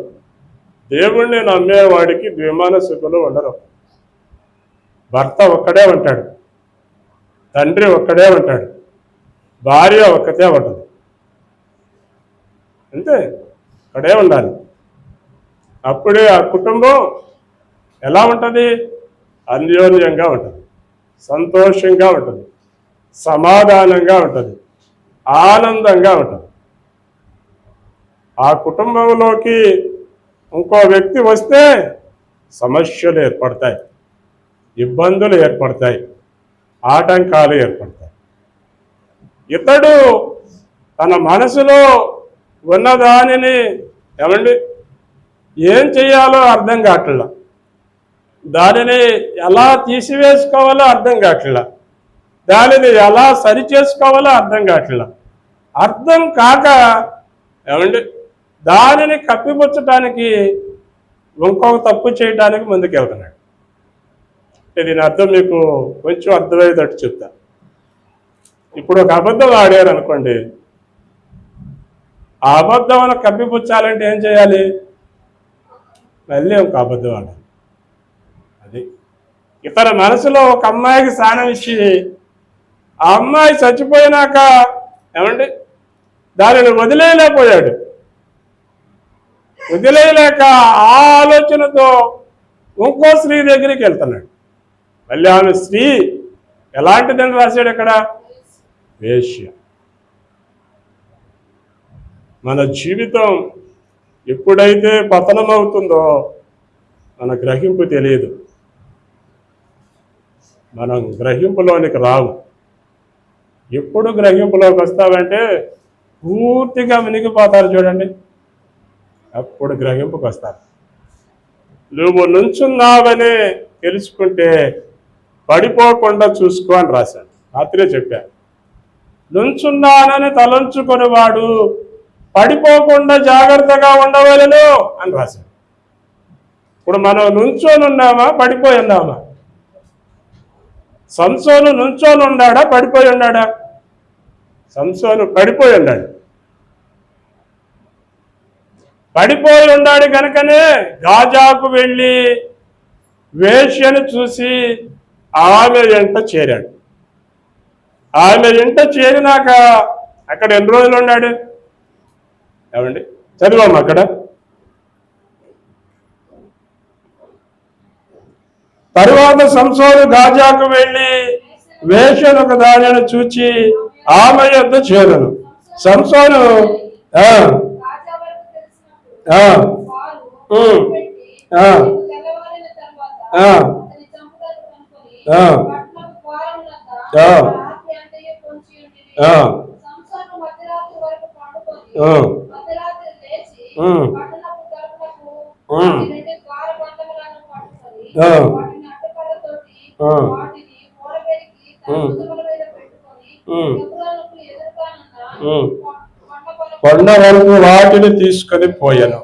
దేవుణ్ణి నమ్మేవాడికి ద్విమనస్సుకులు ఉండరు. భర్త ఒక్కడే ఉంటాడు, తండ్రి ఒక్కడే ఉంటాడు, భార్య ఒక్కతే ఉంటుంది. అంతే, ఒక్కడే ఉండాలి. అప్పుడే ఆ కుటుంబం ఎలా ఉంటుంది? అన్యోన్యంగా ఉంటుంది, సంతోషంగా ఉంటుంది, సమాధానంగా ఉంటుంది, ఆనందంగా ఉంటుంది. ఆ కుటుంబంలోకి ఇంకో వ్యక్తి వస్తే సమస్యలు ఏర్పడతాయి, ఇబ్బందులు ఏర్పడతాయి, ఆటంకాలు ఏర్పడతాయి. ఇతడు తన మనసులో ఉన్నదానిని ఏమండి ఏం చేయాలో అర్థం కావట్లా, దానిని ఎలా తీసివేసుకోవాలో అర్థం కావట్లా, దానిని ఎలా సరి చేసుకోవాలో అర్థం కావట్లా. అర్థం కాక ఏమండి దానిని కప్పిపుచ్చటానికి ఇంకొక తప్పు చేయడానికి ముందుకెళ్తున్నాడు. దీని అర్థం మీకు కొంచెం అర్థమయ్యేటట్టు చెప్తా. ఇప్పుడు ఒక అబద్ధం ఆడారు అనుకోండి, ఆ అబద్ధం కప్పిపుచ్చాలంటే ఏం చేయాలి? మళ్ళీ ఒక అబద్ధం ఆడాలి. అది ఇతర మనసులో ఒక అమ్మాయికి స్నానం ఇచ్చి ఆ అమ్మాయి చచ్చిపోయినాక ఏమండి దానిని వదిలేయలేకపోయాడు. వదిలేయలేక ఆ ఆలోచనతో ఇంకో స్త్రీ దగ్గరికి వెళ్తున్నాడు. మళ్ళీ ఆమె స్త్రీ ఎలాంటిదని రాశాడు అక్కడ? వేశ్య. మన జీవితం ఎప్పుడైతే పతనమవుతుందో మన గ్రహింపు తెలియదు, మనం గ్రహింపులోనికి రాము. ఎప్పుడు గ్రహింపులోకి వస్తావంటే పూర్తిగా మునిగిపోతారు చూడండి, అప్పుడు గ్రహింపుకి వస్తారు. నువ్వు నుంచున్నావని తెలుసుకుంటే పడిపోకుండా చూసుకో అని రాశాడు. రాత్రే చెప్పాను, నుంచున్నానని తలంచుకొని వాడు పడిపోకుండా జాగ్రత్తగా ఉండవలను అని రాశాడు. ఇప్పుడు మనం నుంచొని ఉన్నామా, పడిపోయి ఉన్నామా? సంసోను నుంచొని ఉన్నాడా, పడిపోయి ఉన్నాడా? సంసోను పడిపోయి ఉన్నాడు. పడిపోయి ఉన్నాడు కనుకనే గాజాకు వెళ్ళి వేశ్యను చూసి ఆమె వెంట చేరాడు. ఆమె ఇంట చేరినాక అక్కడ ఎన్ని రోజులు ఉన్నాడు? ఏమండి చదివాము అక్కడ. తరువాత సంసోను గాజాకు వెళ్ళి వేశ్యను ఒక దానిని చూచి ఆమె యొద్ద చేరను. సంసోను కొండ వరకు వాటిని తీసుకొని పోయాను.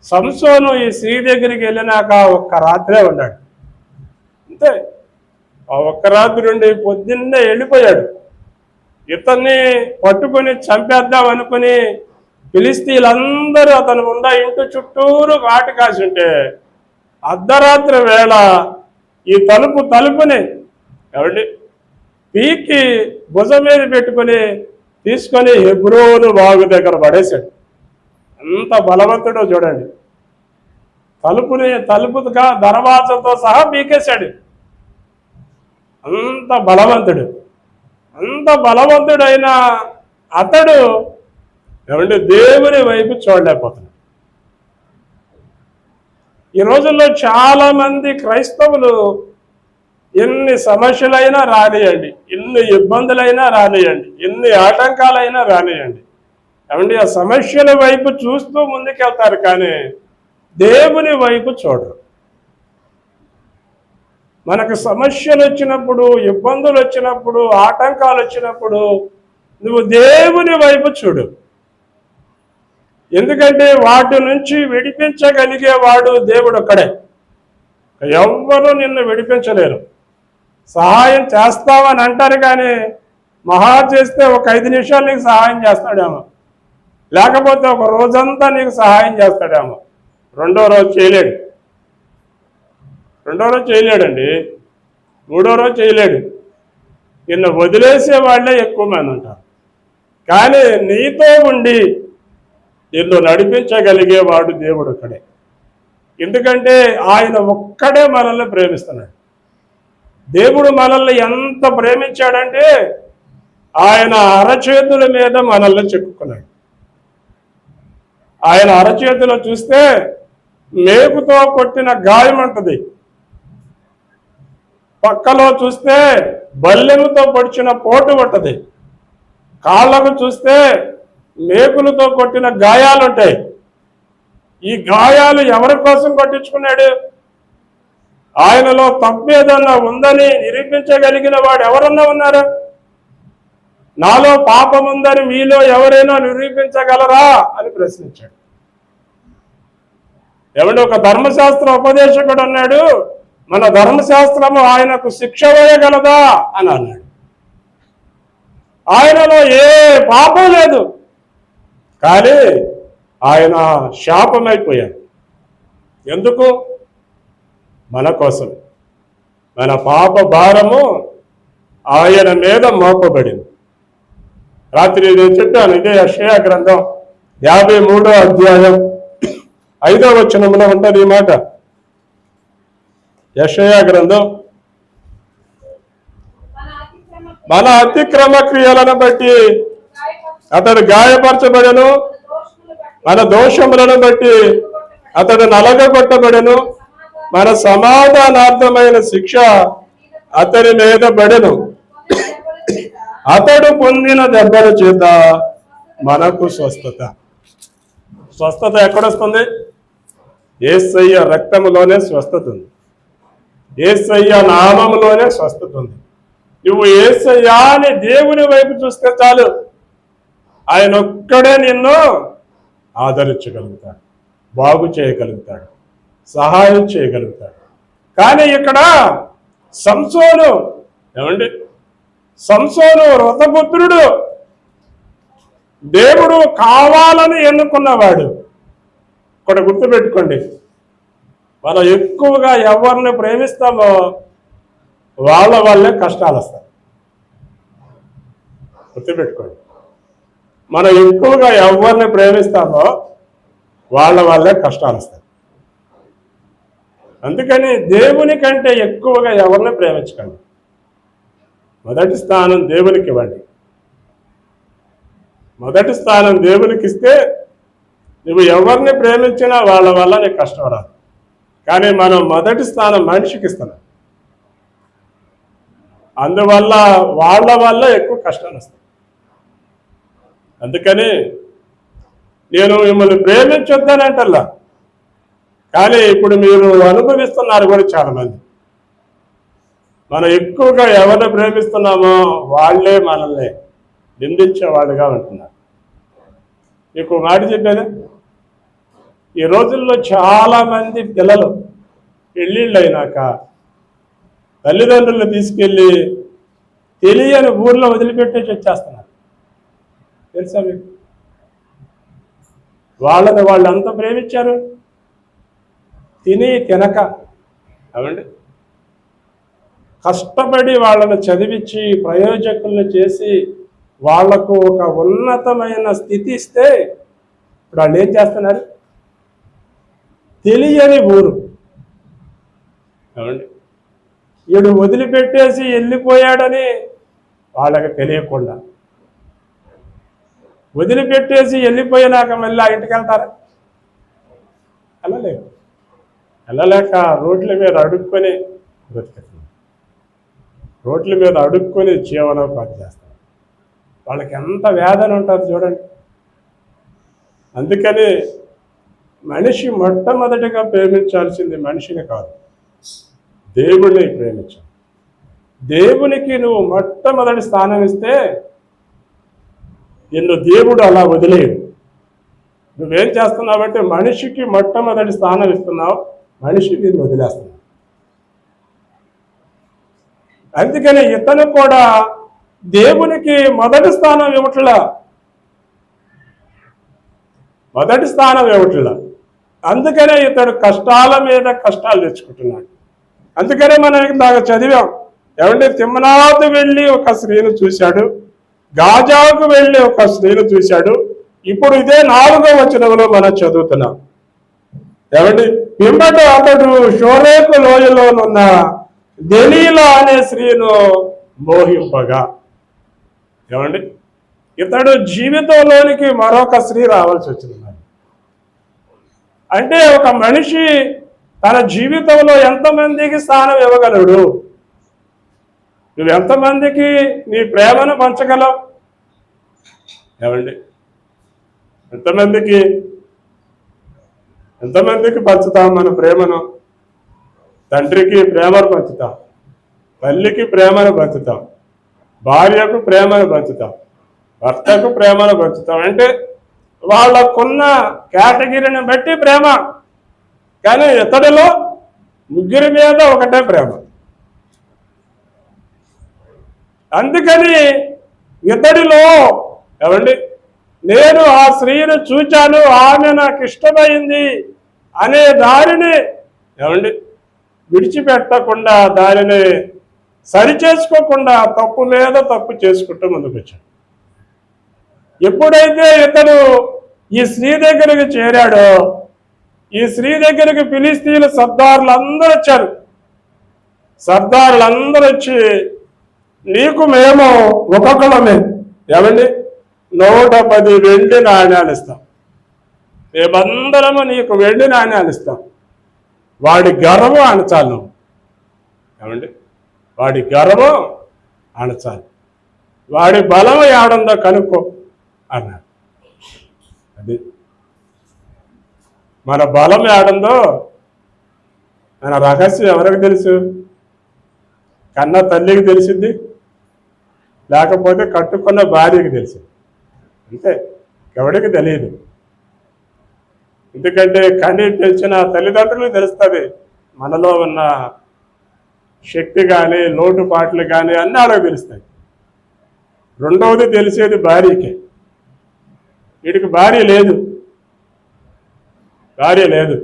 సంసోను ఈ స్త్రీ దగ్గరికి వెళ్ళినాక ఒక్క రాత్రే ఉన్నాడు అంతే. ఆ ఒక్క రాత్రి నుండి పొద్దున్నే వెళ్ళిపోయాడు. ఇతన్ని పట్టుకొని చంపేద్దాం అనుకుని ఫిలిస్తీన్లందరూ అతను ఉన్న ఇంటి చుట్టూరు కాటి కాసి ఉంటే అర్ధరాత్రి వేళ ఈ తలుపుని ఎవడి పీకి భుజం మీద పెట్టుకుని తీసుకొని హెబ్రోను వాగు దగ్గర పడేశాడు. ఎంత బలవంతుడో చూడండి. తలుపుగా దర్వాజతో సహా పీకేశాడు. అంత బలవంతుడైన అతడు ఏమంటే దేవుని వైపు చూడలేకపోతున్నాడు. ఈ రోజుల్లో చాలా మంది క్రైస్తవులు ఎన్ని సమస్యలైనా రానియండి, ఎన్ని ఇబ్బందులైనా రానియండి, ఎన్ని ఆటంకాలైనా రానియండి, ఏమండి ఆ సమస్యల వైపు చూస్తూ ముందుకెళ్తారు కానీ దేవుని వైపు చూడరు. మనకు సమస్యలు వచ్చినప్పుడు, ఇబ్బందులు వచ్చినప్పుడు, ఆటంకాలు వచ్చినప్పుడు నువ్వు దేవుని వైపు చూడు. ఎందుకంటే వాటి నుంచి విడిపించగలిగేవాడు దేవుడు ఒక్కడే. ఎవ్వరూ నిన్ను విడిపించలేరు. సహాయం చేస్తావని అంటారు కానీ మహా చేస్తే ఒక 5 నిమిషాలు నీకు సహాయం చేస్తాడేమో, లేకపోతే ఒక రోజంతా నీకు సహాయం చేస్తాడేమో. రెండో రోజు చేయలేడండి, మూడో రోజు చేయలేడు. నిన్ను వదిలేసే వాళ్ళే ఎక్కువ మంది ఉంటారు. కానీ నీతో ఉండి నిన్ను నడిపించగలిగేవాడు దేవుడు ఒక్కడే. ఎందుకంటే ఆయన ఒక్కడే మనల్ని ప్రేమిస్తున్నాడు. దేవుడు మనల్ని ఎంత ప్రేమించాడంటే ఆయన అరచేతుల మీద మనల్ని చెక్కుకున్నాడు. ఆయన అరచేతిలో చూస్తే మేకుతో కొట్టిన గాయం ఉంటుంది, పక్కలో చూస్తే బల్లెముతో పొడిచిన పోటు ఉంటుంది, కాళ్ళకు చూస్తే మేకులతో కొట్టిన గాయాలుంటాయి. ఈ గాయాలు ఎవరి కోసం కొట్టించుకున్నాడు? ఆయనలో తప్పు ఏదన్నా ఉందని నిరూపించగలిగిన వాడు ఎవరన్నా ఉన్నారా? నాలో పాపం ఉందని మీలో ఎవరైనా నిరూపించగలరా అని ప్రశ్నించాడు. ఏమంటే ఒక ధర్మశాస్త్ర ఉపదేశకుడు అన్నాడు, మన ధర్మశాస్త్రము ఆయనకు శిక్ష వేయగలదా అని అన్నాడు. ఆయనలో ఏ పాపం లేదు, కానీ ఆయన శాపమైపోయాడు. ఎందుకు? మన కోసం. మన పాప భారము ఆయన మీద మోపబడింది. రాత్రి నేను చెప్పాను, ఇదే యెషయా గ్రంథం 53వ అధ్యాయం 5వ వచనంలో ఉంటుంది ఈ మాట. యెషయా గ్రంథం, మన అతిక్రమ క్రియలను బట్టి అతడు గాయపరచబడెను, మన దోషములను బట్టి అతడు నలగగొట్టబడెను, మన సమాధానార్థమైన శిక్ష అతని మీద పడెను, అతడు పొందిన దెబ్బల చేత మనకు స్వస్థత. స్వస్థత ఎక్కడొస్తుంది? యేసయ్య రక్తములోనే స్వస్థత ఉంది, యేసయ్య నామములోనే స్వస్థత ఉంది. నువ్వు యేసయ్య అని దేవుని వైపు చూస్తే చాలు, ఆయన ఒక్కడే నిన్ను ఆదరించగలుగుతాడు, బాగు చేయగలుగుతాడు, సహాయం చేయగలుగుతాడు. కానీ ఇక్కడ సంసోను, ఏమండి సంసోను వ్రతపుత్రుడు, దేవుడు కావాలని ఎన్నుకున్నవాడు. ఇక్కడ గుర్తుపెట్టుకోండి, మనం ఎక్కువగా ఎవరిని ప్రేమిస్తామో వాళ్ళ వల్లే కష్టాలు వస్తాయి. గుర్తుపెట్టుకోండి. మనం ఎక్కువగా ఎవరిని ప్రేమిస్తామో వాళ్ళ వల్లే కష్టాలు వస్తాయి. అందుకని దేవుని కంటే ఎక్కువగా ఎవరిని ప్రేమించకండి. మొదటి స్థానం దేవునికి ఇవ్వండి. మొదటి స్థానం దేవునికి ఇస్తే నువ్వు ఎవరిని ప్రేమించినా వాళ్ళ వల్ల నీకు కష్టం రాదు. కానీ మనం మొదటి స్థానం మనిషికి ఇస్తున్నాం, అందువల్ల వాళ్ళ వల్ల ఎక్కువ కష్టాలు వస్తాయి. అందుకని నేను మిమ్మల్ని ప్రేమించొద్దనంటల్లా, కానీ ఇప్పుడు మీరు అనుభవిస్తున్నారు కూడా చాలామంది. మనం ఎక్కువగా ఎవరిని ప్రేమిస్తున్నామో వాళ్ళే మనల్ని నిందించే వాళ్ళుగా ఉంటున్నారు. మీకు మాట చెప్పేది, ఈ రోజుల్లో చాలామంది పిల్లలు పెళ్ళిళ్ళు అయినాక తల్లిదండ్రులను తీసుకెళ్ళి తెలియని ఊర్లో వదిలిపెట్టేసి వచ్చేస్తున్నారు. తెలుసా మీకు? వాళ్ళని వాళ్ళు అంత ప్రేమించారు, తినక అవండి కష్టపడి వాళ్ళను చదివించి ప్రయోజకులను చేసి వాళ్లకు ఒక ఉన్నతమైన స్థితి ఇస్తే ఇప్పుడు వాళ్ళు ఏం చేస్తున్నారు? తెలియని ఊరు అవండి, వీడు వదిలిపెట్టేసి వెళ్ళిపోయాడని వాళ్ళకి తెలియకుండా, వదిలిపెట్టేసి వెళ్ళిపోయినాక మళ్ళీ ఆ ఇంటికి వెళ్తారా? వెళ్ళలేక రోడ్ల మీద అడుక్కొని బ్రతికెత్తున్నారు, రోడ్ల మీద అడుక్కొని జీవనోపాధి చేస్తారు. వాళ్ళకి ఎంత వేదన ఉంటుంది చూడండి. అందుకని మనిషి మొట్టమొదటిగా ప్రేమించాల్సింది మనిషిని కాదు, దేవుడిని ప్రేమించాలి. దేవునికి నువ్వు మొట్టమొదటి స్థానం ఇస్తే నిన్ను దేవుడు అలా వదిలేయడు. నువ్వేం చేస్తున్నావంటే మనిషికి మొట్టమొదటి స్థానం ఇస్తున్నావు, మనిషి నిన్ను వదిలేస్తున్నావు. అందుకని ఇతను కూడా దేవునికి మొదటి స్థానం ఇవ్వట్లా, మొదటి స్థానం ఇవ్వట్లా. అందుకనే ఇతడు కష్టాల మీద కష్టాలు తెచ్చుకుంటున్నాడు. అందుకనే మనం ఇందాక చదివాం, ఏమంటే తిమ్మనాథు వెళ్ళి ఒక స్త్రీని చూశాడు, గాజాకు వెళ్ళి ఒక స్త్రీని చూశాడు. ఇప్పుడు ఇదే 4వ వచనంలో మనం చదువుతున్నాం. ఏమండి, పిమ్మట అతడు షోరేకు లోయలోనున్న దెలీలా అనే స్త్రీను మోహింపగా, ఏమండి ఇతడు జీవితంలోనికి మరొక స్త్రీ రావాల్సి వచ్చింది. అంటే ఒక మనిషి తన జీవితంలో ఎంతమందికి స్థానం ఇవ్వగలడు? నువ్వు ఎంతమందికి నీ ప్రేమను పంచగలవు? ఏమండి ఎంతమందికి పంచుతాం మన ప్రేమను? తండ్రికి ప్రేమను పంచుతాం, తల్లికి ప్రేమను పంచుతాం, భార్యకు ప్రేమను పంచుతాం, భర్తకు ప్రేమను పంచుతాం. అంటే వాళ్ళకున్న కేటగిరీని బట్టి ప్రేమ. కానీ ఇతడిలో ముగ్గురి మీద ఒకటే ప్రేమ. అందుకని ఇతడిలో ఏమండి నేను ఆ స్త్రీని చూచాను, ఆమె నాకు ఇష్టమైంది అనే దారిని ఏమండి విడిచిపెట్టకుండా, దానిని సరిచేసుకోకుండా తప్పు మీద తప్పు చేసుకుంటూ ముందుకు వచ్చాడు. ఎప్పుడైతే ఇతడు ఈ స్త్రీ దగ్గరికి చేరాడో, ఈ స్త్రీ దగ్గరికి ఫిలిస్తీన్ల సర్దారులందరూ వచ్చారు. సర్దారులందరూ వచ్చి నీకు మేము ఒక్కొక్కలమే ఏమండి 110 వెండి నాణ్యాలు ఇస్తాం, మేమందరము నీకు వెండి నాణ్యాలు ఇస్తాం, వాడి గర్వం అణచాలి నువ్వు. ఏమండి వాడి గర్వం అణచాలి, వాడి బలం ఏడుందో కనుక్కో అన్నాడు. అది మన బలం ఏడుందో మన రహస్యం ఎవరికి తెలుసు? కన్న తల్లికి తెలిసింది, లేకపోతే కట్టుకున్న భార్యకి తెలిసింది, అంతే, ఎవరికి తెలియదు. ఎందుకంటే కని పెంచిన తల్లిదండ్రులకు తెలుస్తుంది మనలో ఉన్న శక్తి కానీ లోటుపాట్లు కానీ అన్నీ వాళ్ళకి తెలుస్తాయి. రెండవది తెలిసేది భార్యకే. వీడికి భార్య లేదు.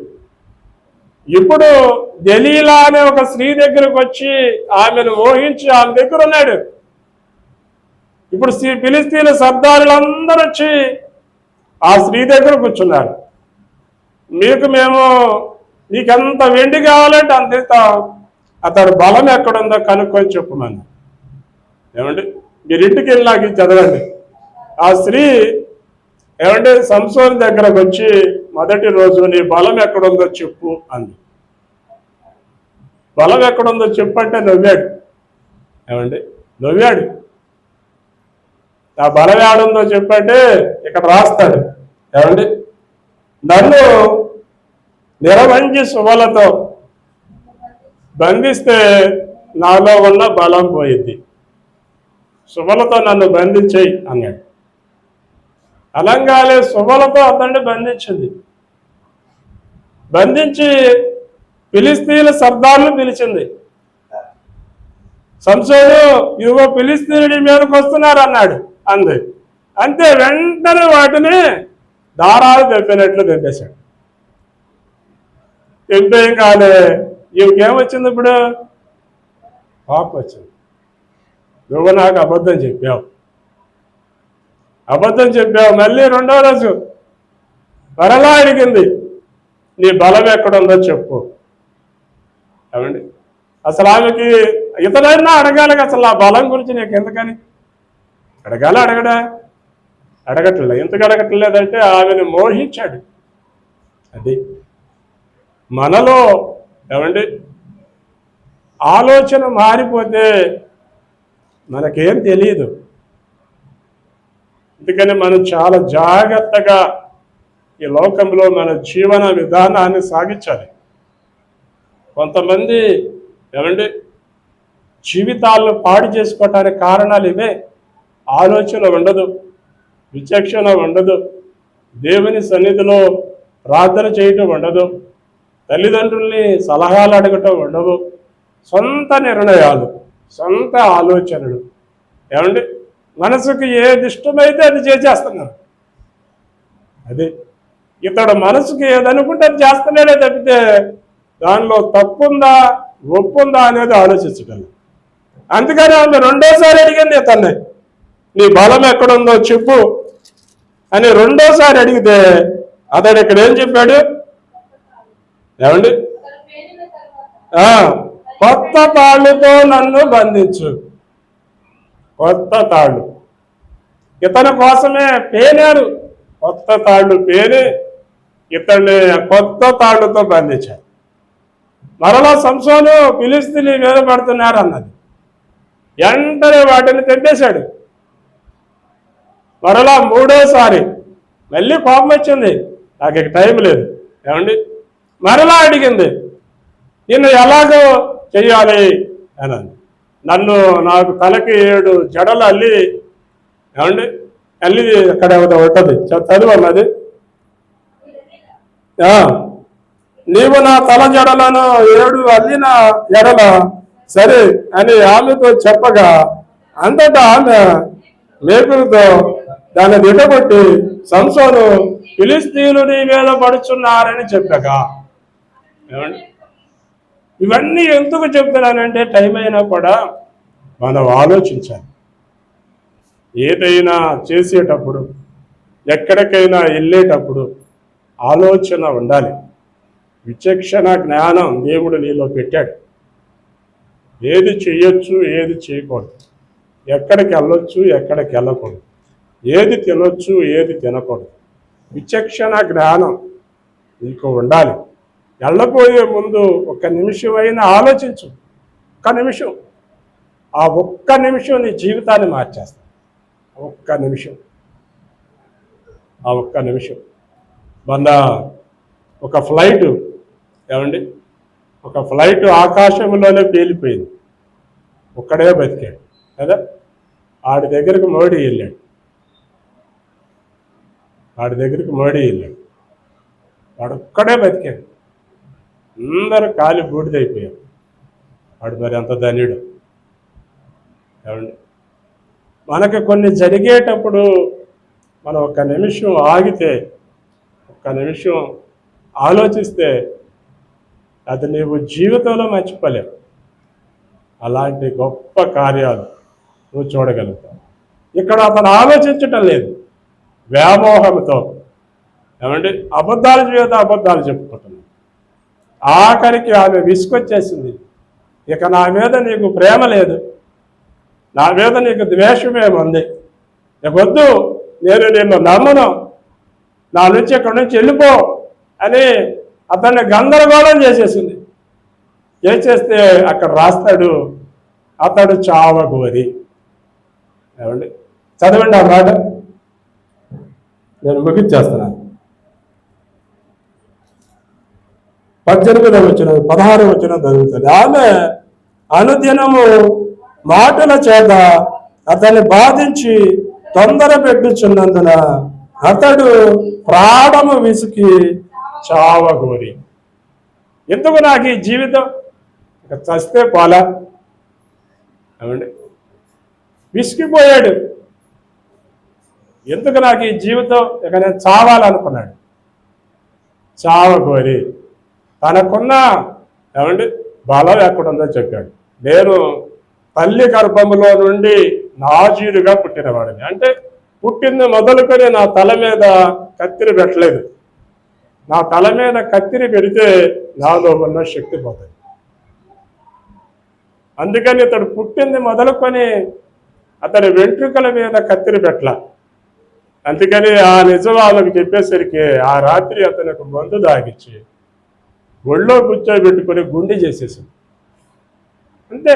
ఇప్పుడు దెలీలా అనే ఒక స్త్రీ దగ్గరకు వచ్చి ఆమెను మోహించి ఆమె దగ్గర ఉన్నాడు. ఇప్పుడు ఫిలిస్తీన్ల సర్దారులందరూ వచ్చి ఆ స్త్రీ దగ్గర కూర్చున్నారు. మేము నీకెంత వెండి కావాలంటే అంత ఇస్తాం, అతడు బలం ఎక్కడుందో కనుక్కొని చెప్పమని. ఏమండి, మీరు ఇంటికి వెళ్ళాక చదవండి. ఆ స్త్రీ ఏమంటే సంసోను దగ్గరకు వచ్చి మొదటి రోజు నీ బలం ఎక్కడుందో చెప్పు అంది. బలం ఎక్కడుందో చెప్పు అంటే నవ్వాడు. ఏమండి, నవ్వాడు. ఆ బలం ఏడుందో చెప్పంటే ఇక్కడ రాస్తాడు. ఏమండి, నన్ను నిరవంజి సువలతో బంధిస్తే నాలో ఉన్న బలం పోయింది, సువలతో నన్ను బంధించేయి అన్నాడు. అలంగాలే సువలతో అతన్ని బంధించింది. బంధించి ఫిలిస్తీన్ల సర్దార్లు పిలిచింది. సంసోను ఇదిగో ఫిలిస్తీనుడి మీదకి వస్తున్నారు అన్నాడు అంది. అంతే, వెంటనే వాటిని దారాలు తెప్పినట్లు తెప్పేశాడు. తెంపేం కాలే, ఇంకేమొచ్చింది ఇప్పుడు? పాప వచ్చింది. నువ్వు నాకు అబద్ధం చెప్పావు. మళ్ళీ రెండో రోజు మరలా అడిగింది, నీ బలం ఎక్కడుందో చెప్పు. ఏమండి, అసలు ఆమెకి ఇతనైనా అడగాలి, అసలు ఆ బలం గురించి నీకు ఎందుకని అడగట్లే. ఎందుకు అడగట్లేదంటే ఆమెను మోహించాడు. అది మనలో ఏమండి ఆలోచన మారిపోతే మనకేం తెలియదు. అందుకని మనం చాలా జాగ్రత్తగా ఈ లోకంలో మన జీవన విధానాన్ని సాగించాలి. కొంతమంది ఏమండి జీవితాలను పాడు చేసుకోవటానికి కారణాలు ఇవే. ఆలోచన ఉండదు, విచక్షణ ఉండదు, దేవుని సన్నిధిలో ప్రార్థన చేయటం ఉండదు, తల్లిదండ్రుల్ని సలహాలు అడగటం ఉండవు, సొంత నిర్ణయాలు, సొంత ఆలోచనలు. ఏమండి, మనసుకు ఏది ఇష్టమైతే అది చేసేస్తున్నారు. అదే ఇతడు మనసుకు ఏదనుకుంటే అది చేస్తున్నాడే తప్పితే దానిలో తప్పుందా ఒప్పుందా అనేది ఆలోచించగలరు. అందుకని ఆమె రెండోసారి అడిగింది ఇతన్ని, నీ బలం ఎక్కడుందో చెప్పు అని రెండోసారి అడిగితే అతడు ఇక్కడ ఏం చెప్పాడు? ఏమండి, కొత్త తాళ్ళుతో నన్ను బంధించు. కొత్త తాళ్ళు ఇతని కోసమే పేనారు. కొత్త తాళ్ళు పేని ఇతన్ని కొత్త తాళ్ళుతో బంధించారు. మరలా సంసోను ఫిలిస్తీయులు మీద పడుతున్నారు అన్నది. వెంటనే వాటిని తెంపేశాడు. మరలా మూడోసారి మళ్ళీ కోపం వచ్చింది, నాకు ఇక టైం లేదు. ఏమండి, మరలా అడిగింది, నిన్ను ఎలాగో చెయ్యాలి అని. నాకు తలకి 7 జడలు అల్లి, ఏమండి అల్లి అక్కడ ఉంటుంది, చదువు అన్నది. నీవు నా తల జడలను 7 అల్లిన జడల సరే అని ఆమెతో చెప్పగా అంతటా ఆమె మేకులతో దాన్ని దిట్టగొట్టి సంసోను ఫిలిస్తీయులు నీ మీద పడుచున్నారని చెప్పగా. ఏమండి, ఇవన్నీ ఎందుకు చెప్తున్నానంటే టైం అయినా కూడా మనం ఆలోచించాలి. ఏదైనా చేసేటప్పుడు, ఎక్కడికైనా వెళ్ళేటప్పుడు ఆలోచన ఉండాలి. విచక్షణ జ్ఞానం దేవుడు నీలో పెట్టాడు. ఏది చేయొచ్చు, ఏది చేయకూడదు, ఎక్కడికి వెళ్ళొచ్చు, ఎక్కడికి వెళ్ళకూడదు, ఏది తినొచ్చు, ఏది తినకూడదు. విచక్షణ జ్ఞానం నీకు ఉండాలి. వెళ్ళబోయే ముందు 1 నిమిషమైనా ఆలోచించు. 1 నిమిషం, ఆ 1 నిమిషం నీ జీవితాన్ని మార్చేస్తా. 1 నిమిషం, ఆ 1 నిమిషం. మొన్న ఒక ఫ్లైట్, ఏమండి ఒక ఫ్లైట్ ఆకాశంలోనే పేలిపోయింది. ఒక్కడే బతికాడు కదా. ఆడి దగ్గరికి మోడీ వెళ్ళాడు. వాడు ఒక్కడే బతికాడు. అందరూ కాలి బూడిదైపోయారు. వాడు మరి అంత ధన్యుడు. ఏమండి, మనకు కొన్ని జరిగేటప్పుడు మనం 1 నిమిషం ఆగితే, 1 నిమిషం ఆలోచిస్తే అది నీవు జీవితంలో మర్చిపోలేవు. అలాంటి గొప్ప కార్యాలు నువ్వు చూడగలుగుతావు. ఇక్కడ అతను ఆలోచించటం లేదు, వ్యామోహంతో ఏమండి అబద్ధాలు చేత అబద్ధాలు చెప్పుకుంటున్నాడు. ఆఖరికి ఆమె విసుకొచ్చేసింది, ఇక నా మీద నీకు ప్రేమ లేదు, నా మీద నీకు ద్వేషమేముంది, వద్దు, నేను నిన్ను నమ్మను, నా నుంచి ఇక్కడి నుంచి వెళ్ళిపో అని అతన్ని గందరగోళం చేసేసింది. చేసేస్తే అక్కడ రాస్తాడు, అతడు చావగోరి. ఏమండి చదవండి ఆ మాట, నేను ముగించేస్తున్నాను. 18వ వచనం 16వ వచనం జరుగుతుంది. ఆమె అనుదినము మాటల చేత అతన్ని బాధించి తొందర పెట్టుచున్నందున అతడు ప్రాణము విసికి చావగోరి. ఎందుకు నాకు ఈ జీవితం, ఇక చస్తే పోలా. ఏమండి విసిగిపోయాడు, ఎందుకు నాకు ఈ జీవితం, ఇక నేను చావాలనుకున్నాడు. చావగోరి తనకున్న ఏమండి బలం ఎక్కడుందో చెప్పాడు. నేను తల్లి గర్భములో నుండి నాజీరుగా పుట్టినవాడిని, అంటే పుట్టింది మొదలుకొని నా తల మీద కత్తిరి పెట్టలేదు. నా తల మీద కత్తిరి పెడితే నాలో ఉన్న శక్తి పోతుంది. అందుకని ఇతడు పుట్టింది మొదలుకొని అతని వెంట్రుకల మీద కత్తిరి పెట్టల. అందుకని ఆ నిజం వాళ్ళకి చెప్పేసరికి ఆ రాత్రి అతనికి మందు దాగిచ్చి ఒళ్ళో కూర్చోబెట్టుకొని గుండె చేసేసింది. అంతే,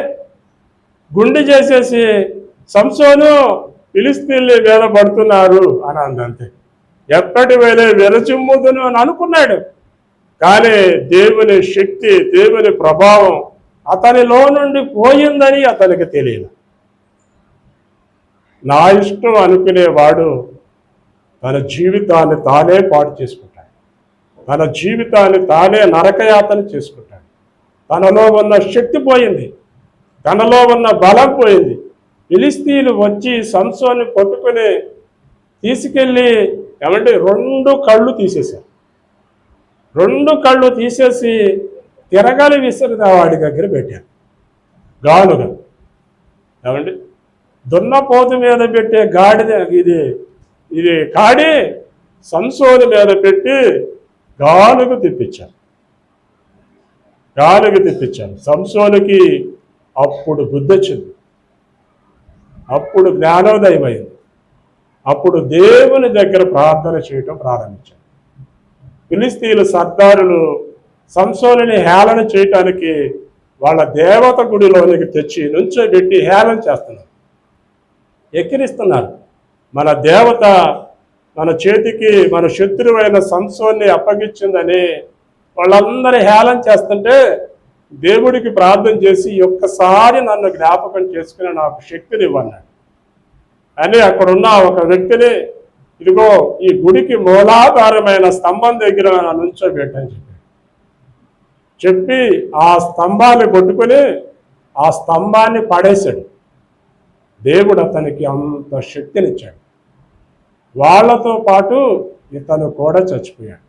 గుండె చేసేసి సంసోను ఫిలిష్తీయులు మీద పడుతున్నారు అని అందంతే. ఎప్పటి వేళ విరచిమ్ముదును అని అనుకున్నాడు, కానీ దేవుని శక్తి, దేవుని ప్రభావం అతనిలో నుండి పోయిందని అతనికి తెలియదు. నా ఇష్టం అనుకునేవాడు తన జీవితాన్ని తానే పాడు చేసుకుంటాడు, తన జీవితాన్ని తానే నరకయాతన చేసుకుంటాడు. తనలో ఉన్న శక్తి పోయింది, తనలో ఉన్న బలం పోయింది. ఫిలిష్తీయులు వచ్చి సంసోన్ని పట్టుకుని తీసుకెళ్ళి ఏమంటే 2 కళ్ళు తీసేశారు. 2 కళ్ళు తీసేసి తిరగాలి విసిరిన వాడి దగ్గర పెట్టారు గానుగా. ఏమండి దున్నపోతు మీద పెట్టే గాడిద ఇది కాడి సంసోను మీద పెట్టి గానుగు తెప్పించారు. సంసోనుకి అప్పుడు బుద్ధి వచ్చింది, అప్పుడు జ్ఞానోదయం అయింది. అప్పుడు దేవుని దగ్గర ప్రార్థన చేయటం ప్రారంభించారు. ఫిలిష్తీయుల సర్దారులు సంసోనుని హేళన చేయటానికి వాళ్ళ దేవత గుడిలోనికి తెచ్చి నుంచోబెట్టి హేళన చేస్తున్నారు, ఎక్కిరిస్తున్నారు. మన దేవత మన చేతికి మన శత్రువైన సంసోన్ని అప్పగించిందని వాళ్ళందరూ హేళన చేస్తుంటే దేవుడికి ప్రార్థన చేసి ఒక్కసారి నన్ను జ్ఞాపకం చేసుకుని నాకు శక్తిని ఇవ్వన్నాడు అని అక్కడున్న ఒక వ్యక్తిని, ఇదిగో ఈ గుడికి మూలాధారమైన స్తంభం దగ్గర నుంచోబెట్టని చెప్పి ఆ స్తంభాన్ని కొట్టుకుని ఆ స్తంభాన్ని పడేశాడు. దేవుడు అతనికి అంత శక్తినిచ్చాడు. వాళ్ళతో పాటు ఇతను కూడా చచ్చిపోయాడు.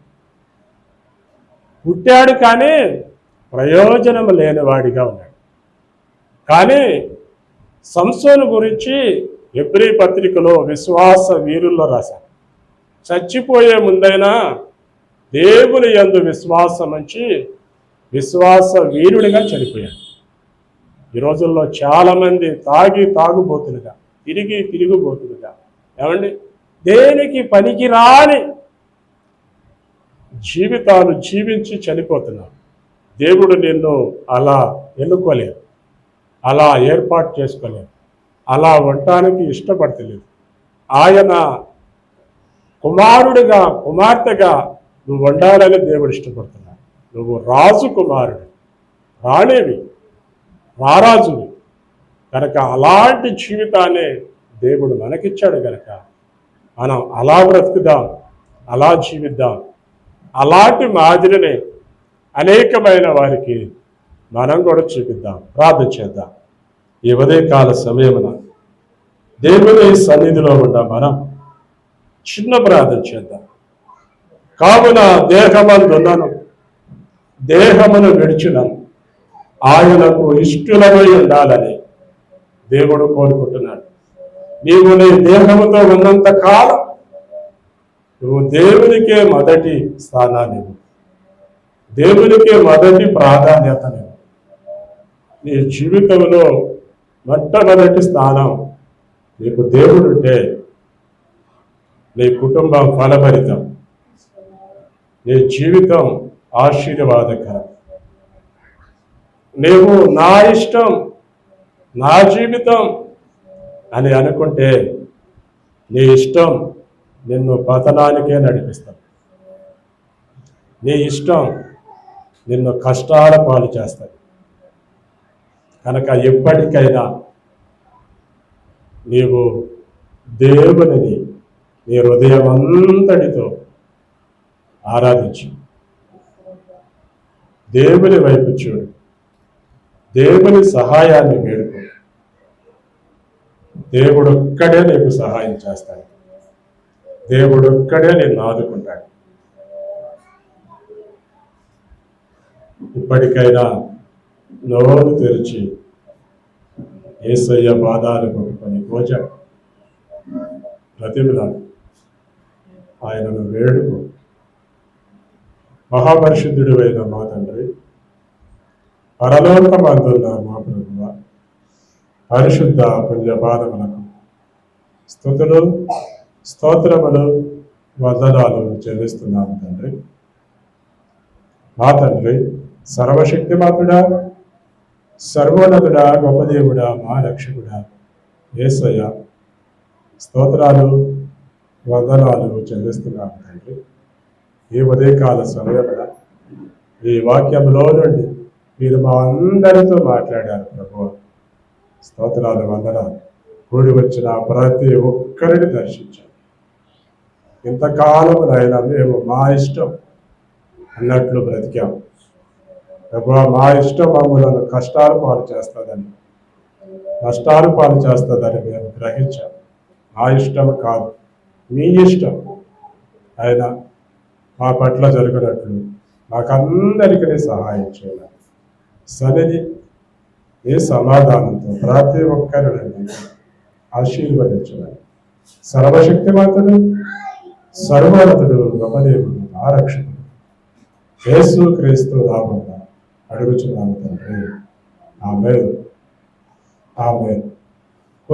పుట్టాడు కానీ ప్రయోజనం లేనివాడిగా ఉన్నాడు. కానీ సంసోను గురించి హెబ్రీ పత్రికలో విశ్వాస వీరుల్లో రాశారు. చచ్చిపోయే ముందైనా దేవుని యందు విశ్వాసం ఉంచి విశ్వాస వీరుడిగా చనిపోయాడు. ఈ రోజుల్లో చాలామంది తాగుబోతులుగా తిరిగిపోతులుగా ఏమండి దేనికి పనికిరాని జీవితాలు జీవించి చనిపోతున్నారు. దేవుడు నిన్ను అలా ఎన్నుకోలేదు, అలా ఏర్పాటు చేసుకోలేదు, అలా ఉండటానికి ఇష్టపడతలేదు. ఆయన కుమారుడిగా కుమార్తెగా నువ్వు ఉండాలని దేవుడు ఇష్టపడుతున్నాడు. నువ్వు రాజు కుమారుడు, రాణివి, రారాజువి కనుక అలాంటి జీవితాన్ని దేవుడు మనకిచ్చాడు. కనుక మనం అలా బ్రతుకుదాం, అలా జీవిద్దాం. అలాంటి మాదిరిని అనేకమైన వారికి మనం కూడా చూపిద్దాం. ప్రార్థన చేద్దాం. ఈ ఉదయకాల సమయమున దేవుని సన్నిధిలో ఉన్న మనం చిన్న ప్రార్థన చేద్దాం. కావున దేహమందున్నను దేహమును విడిచినను ఆయనకు ఇష్టలమై ఉండాలని దేవుడు కోరుకుంటున్నాడు. నీవు నీ దేహముతో ఉన్నంత కాలం నువ్వు దేవునికే మొదటి స్థానాన్ని ఇవ్వు. దేవునికే మొదటి ప్రాధాన్యతను. నీ జీవితంలో మొట్టమొదటి స్థానం నీకు దేవుడుంటే నీ కుటుంబం ఫలభరితం, నీ జీవితం ఆశీర్వాదకరం. నీవు నా ఇష్టం, నా జీవితం అని అనుకుంటే నీ ఇష్టం నిన్ను పతనానికే నడిపిస్తాం. నీ ఇష్టం నిన్ను కష్టాల పాలు చేస్తుంది. కనుక ఎప్పటికైనా నీవు దేవునిని నీ హృదయం అంతటితో ఆరాధించు. దేవుని వైపు చూడు, దేవుని సహాయాన్ని వేడుకో. దేవుడొక్కడే నీకు సహాయం చేస్తాడు, దేవుడొక్కడే నేను ఆదుకుంటాడు. ఇప్పటికైనా నోరు తెరిచి యేసయ్య పాదాలు పట్టుకొని కోచ ప్రతిమలాడు, ఆయనను వేడుకో. మహాపరిశుద్ధుడు అయిన మా తండ్రి, పరలోకమందున్న మా ప్రభువ, పరిశుద్ధ పుణ్యపాదములకు స్తుతులు స్తోత్రములు వందనాలు చెల్లిస్తున్నాము తండ్రి. మా తండ్రి, సర్వశక్తిమంతుడా, సర్వోన్నతుడా, గొప్ప దేవుడా, మా రక్షకుడా యేసయ్య, స్తోత్రాలు వందనాలు చెల్లిస్తున్నాము తండ్రి. ఈ ఉదయకాల సమయమున ఈ వాక్యంలో నుండి మీరు మా అందరితో మాట్లాడారు ప్రభువా. స్తోత్రాలు వందనాలు. కూడి వచ్చిన ప్రతి ఒక్కరిని దర్శించారు. ఇంతకాలమునైనా మేము మా ఇష్టం అన్నట్లు బ్రతికాము ప్రభువా. మా ఇష్టం మమ్మలను కష్టాలు పాలు చేస్తుందని, నష్టాలు పాలు చేస్తుందని మేము గ్రహించాము. మా ఇష్టం కాదు, మీ ఇష్టం ఆయన మా పట్ల జరిగినట్లు మాకందరికీ సహాయం చేయాలి. సరిని ఈ సమాధానంతో ప్రతి ఒక్కరిని ఆశీర్వదించాలి. సర్వశక్తిమంతుడు, సర్వోన్నతుడు, గొప్పదేవుడు, ఆరక్షకుడు యేసు క్రీస్తు నామమున అడుగుచున్నాను తండ్రి. ఆమేన్. ఆమేన్.